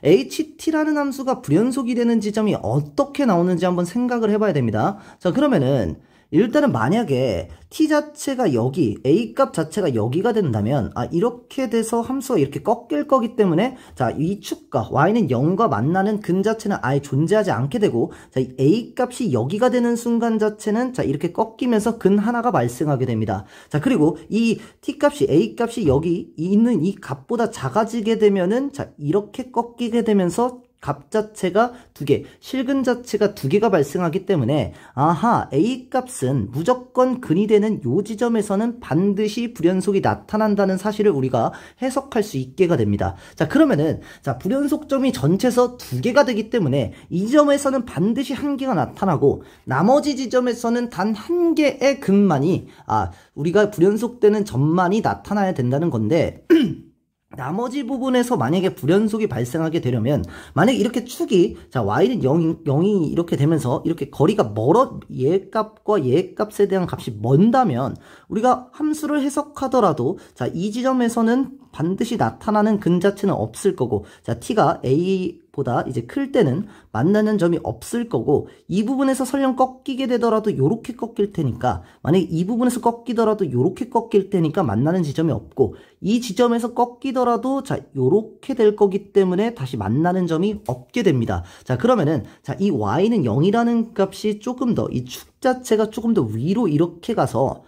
Speaker 1: ht라는 함수가 불연속이 되는 지점이 어떻게 나오는지 한번 생각을 해봐야 됩니다. 자 그러면은 일단은 만약에 t 자체가 여기, a 값 자체가 여기가 된다면 이렇게 돼서 함수가 이렇게 꺾일 거기 때문에 자, 이 축과 y는 0과 만나는 근 자체는 아예 존재하지 않게 되고 자, 이 a 값이 여기가 되는 순간 자체는 자, 이렇게 꺾이면서 근 하나가 발생하게 됩니다. 자, 그리고 이 t 값이 a 값이 여기 있는 이 값보다 작아지게 되면은 자, 이렇게 꺾이게 되면서 값 자체가 두 개, 실근 자체가 두 개가 발생하기 때문에 아하, a 값은 무조건 근이 되는 요 지점에서는 반드시 불연속이 나타난다는 사실을 우리가 해석할 수 있게가 됩니다. 자, 그러면은 자, 불연속점이 전체에서 두 개가 되기 때문에 이 점에서는 반드시 한 개가 나타나고 나머지 지점에서는 단 한 개의 근만이 우리가 불연속되는 점만이 나타나야 된다는 건데 나머지 부분에서 만약에 불연속이 발생하게 되려면 만약에 이렇게 축이 자 y는 0이 이렇게 되면서 이렇게 거리가 멀어 얘 값과 얘 값에 대한 값이 먼다면 우리가 함수를 해석하더라도 자 이 지점에서는 반드시 나타나는 근 자체는 없을 거고 자 t가 a보다 이제 클 때는 만나는 점이 없을 거고 이 부분에서 설령 꺾이게 되더라도 요렇게 꺾일 테니까 만약에 이 부분에서 꺾이더라도 요렇게 꺾일 테니까 만나는 지점이 없고 이 지점에서 꺾이더라도 자 요렇게 될 거기 때문에 다시 만나는 점이 없게 됩니다. 자, 그러면은 자 이 y는 0이라는 값이 조금 더 이 축 자체가 조금 더 위로 이렇게 가서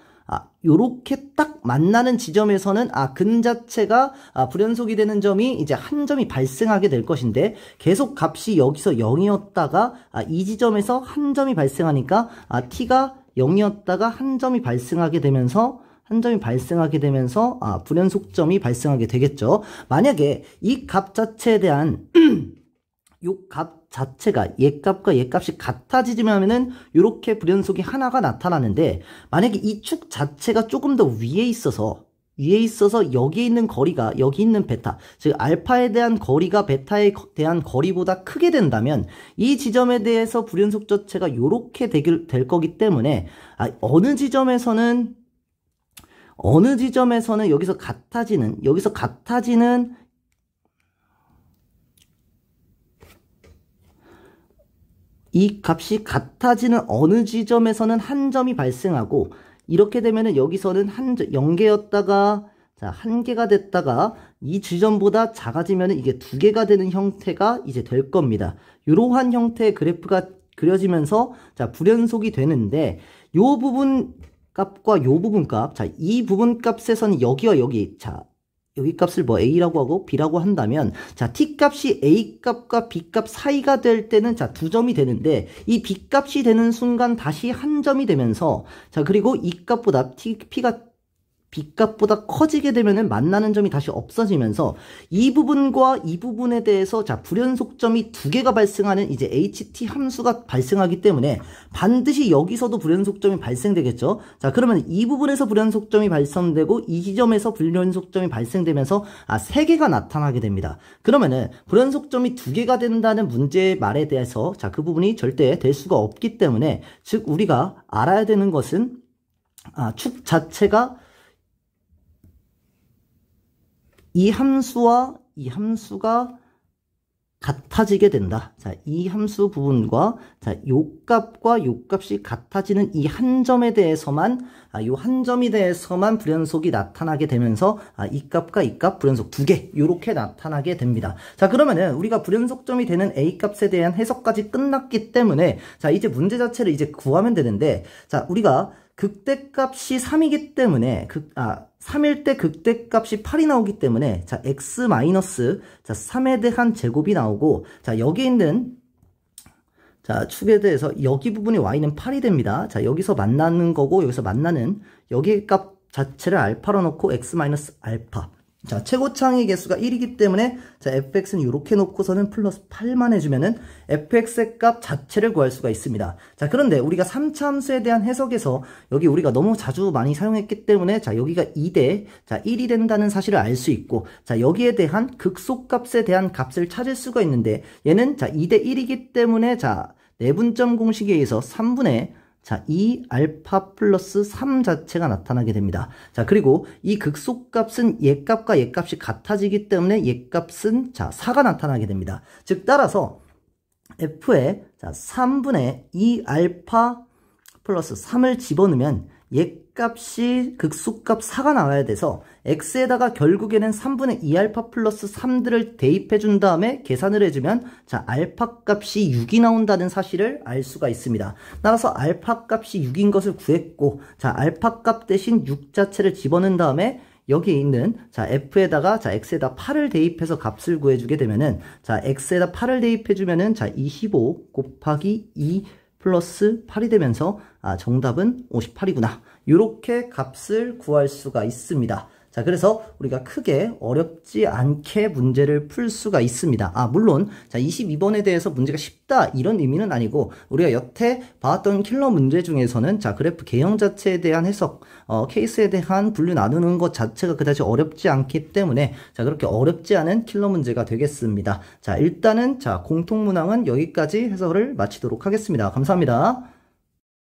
Speaker 1: 요렇게 딱 만나는 지점에서는 근 자체가 불연속이 되는 점이 이제 한 점이 발생하게 될 것인데 계속 값이 여기서 0이었다가 이 지점에서 한 점이 발생하니까 t가 0이었다가 한 점이 발생하게 되면서 불연속점이 발생하게 되겠죠. 만약에 이 값 자체에 대한 요 값 자체가 얘 값과 얘 값이 같아지면은 요렇게 불연속이 하나가 나타나는데 만약에 이 축 자체가 조금 더 위에 있어서 여기 있는 거리가 여기 있는 베타 즉 알파에 대한 거리가 베타에 대한 거리보다 크게 된다면 이 지점에 대해서 불연속 자체가 요렇게 될 거기 때문에 어느 지점에서는 여기서 같아지는 이 값이 같아지는 어느 지점에서는 한 점이 발생하고 이렇게 되면은 여기서는 0개였다가 자, 1개가 됐다가 이 지점보다 작아지면은 이게 2개가 되는 형태가 이제 될 겁니다. 이러한 형태의 그래프가 그려지면서 자, 불연속이 되는데 요 부분 값과 요 부분 값, 자, 이 부분 값에서는 여기와 여기, 자, 여기 값을 A라고 하고 B라고 한다면 자 t 값이 A 값과 B 값 사이가 될 때는 자 2점이 되는데 이 B 값이 되는 순간 다시 한 점이 되면서 자 그리고 이 값보다 P가 B 값보다 커지게 되면은 만나는 점이 다시 없어지면서 이 부분과 이 부분에 대해서 자 불연속점이 두 개가 발생하는 이제 HT 함수가 발생하기 때문에 반드시 여기서도 불연속점이 발생되겠죠. 자 그러면 이 부분에서 불연속점이 발생되고 이 지점에서 불연속점이 발생되면서 세 개가 나타나게 됩니다. 그러면은 불연속점이 두 개가 된다는 문제의 말에 대해서 자 그 부분이 절대 될 수가 없기 때문에 즉 우리가 알아야 되는 것은 축 자체가 이 함수가 같아지게 된다. 자, 이 함수 부분과 자, 요 값과 요 값이 같아지는 이 한 점에 대해서만 요 한 점에 대해서만 불연속이 나타나게 되면서 이 값과 이 값 불연속 두 개 요렇게 나타나게 됩니다. 자, 그러면은 우리가 불연속점이 되는 A 값에 대한 해석까지 끝났기 때문에 자, 이제 문제 자체를 이제 구하면 되는데 자, 우리가 극대값이 3이기 때문에 3일 때 극대값이 8이 나오기 때문에 자 x 마이너스 자 3에 대한 제곱이 나오고 자 여기 있는 자 축에 대해서 여기 부분이 y는 8이 됩니다. 자 여기서 만나는 거고 여기서 만나는 여기 값 자체를 알파로 놓고 x 마이너스 알파 자 최고창의 개수가 1이기 때문에 자 fx는 이렇게 놓고서는 플러스 8만 해주면은 fx의 값 자체를 구할 수가 있습니다. 자 그런데 우리가 3차 함수에 대한 해석에서 여기 우리가 너무 자주 많이 사용했기 때문에 자 여기가 2대 자 1이 된다는 사실을 알 수 있고 자 여기에 대한 극소값에 대한 값을 찾을 수가 있는데 얘는 자 2대 1이기 때문에 자 내분점 공식에 의해서 3분의 자, 2 알파 플러스 3 자체가 나타나게 됩니다. 자, 그리고 이 극소값은 얘 값과 얘 값이 같아지기 때문에 얘 값은 자, 4가 나타나게 됩니다. 즉, 따라서 f의 자, 3분의 2 알파 플러스 3을 집어넣으면 얘값이 극소값 4가 나와야 돼서 x에다가 결국에는 3분의 2알파 플러스 3들을 대입해 준 다음에 계산을 해주면 자 알파 값이 6이 나온다는 사실을 알 수가 있습니다. 따라서 알파 값이 6인 것을 구했고 자 알파 값 대신 6 자체를 집어넣은 다음에 여기에 있는 자 f에다가 자 x에다 8을 대입해서 값을 구해주게 되면은 자 x에다 8을 대입해주면은 자 25 곱하기 2 플러스 8이 되면서 아 정답은 58이구나. 이렇게 값을 구할 수가 있습니다. 자 그래서 우리가 크게 어렵지 않게 문제를 풀 수가 있습니다. 아 물론 자 22번에 대해서 문제가 쉽다 이런 의미는 아니고 우리가 여태 봐왔던 킬러 문제 중에서는 자 그래프 개형 자체에 대한 해석 케이스에 대한 분류 나누는 것 자체가 그다지 어렵지 않기 때문에 자 그렇게 어렵지 않은 킬러 문제가 되겠습니다. 자 일단은 자 공통문항은 여기까지 해설을 마치도록 하겠습니다. 감사합니다.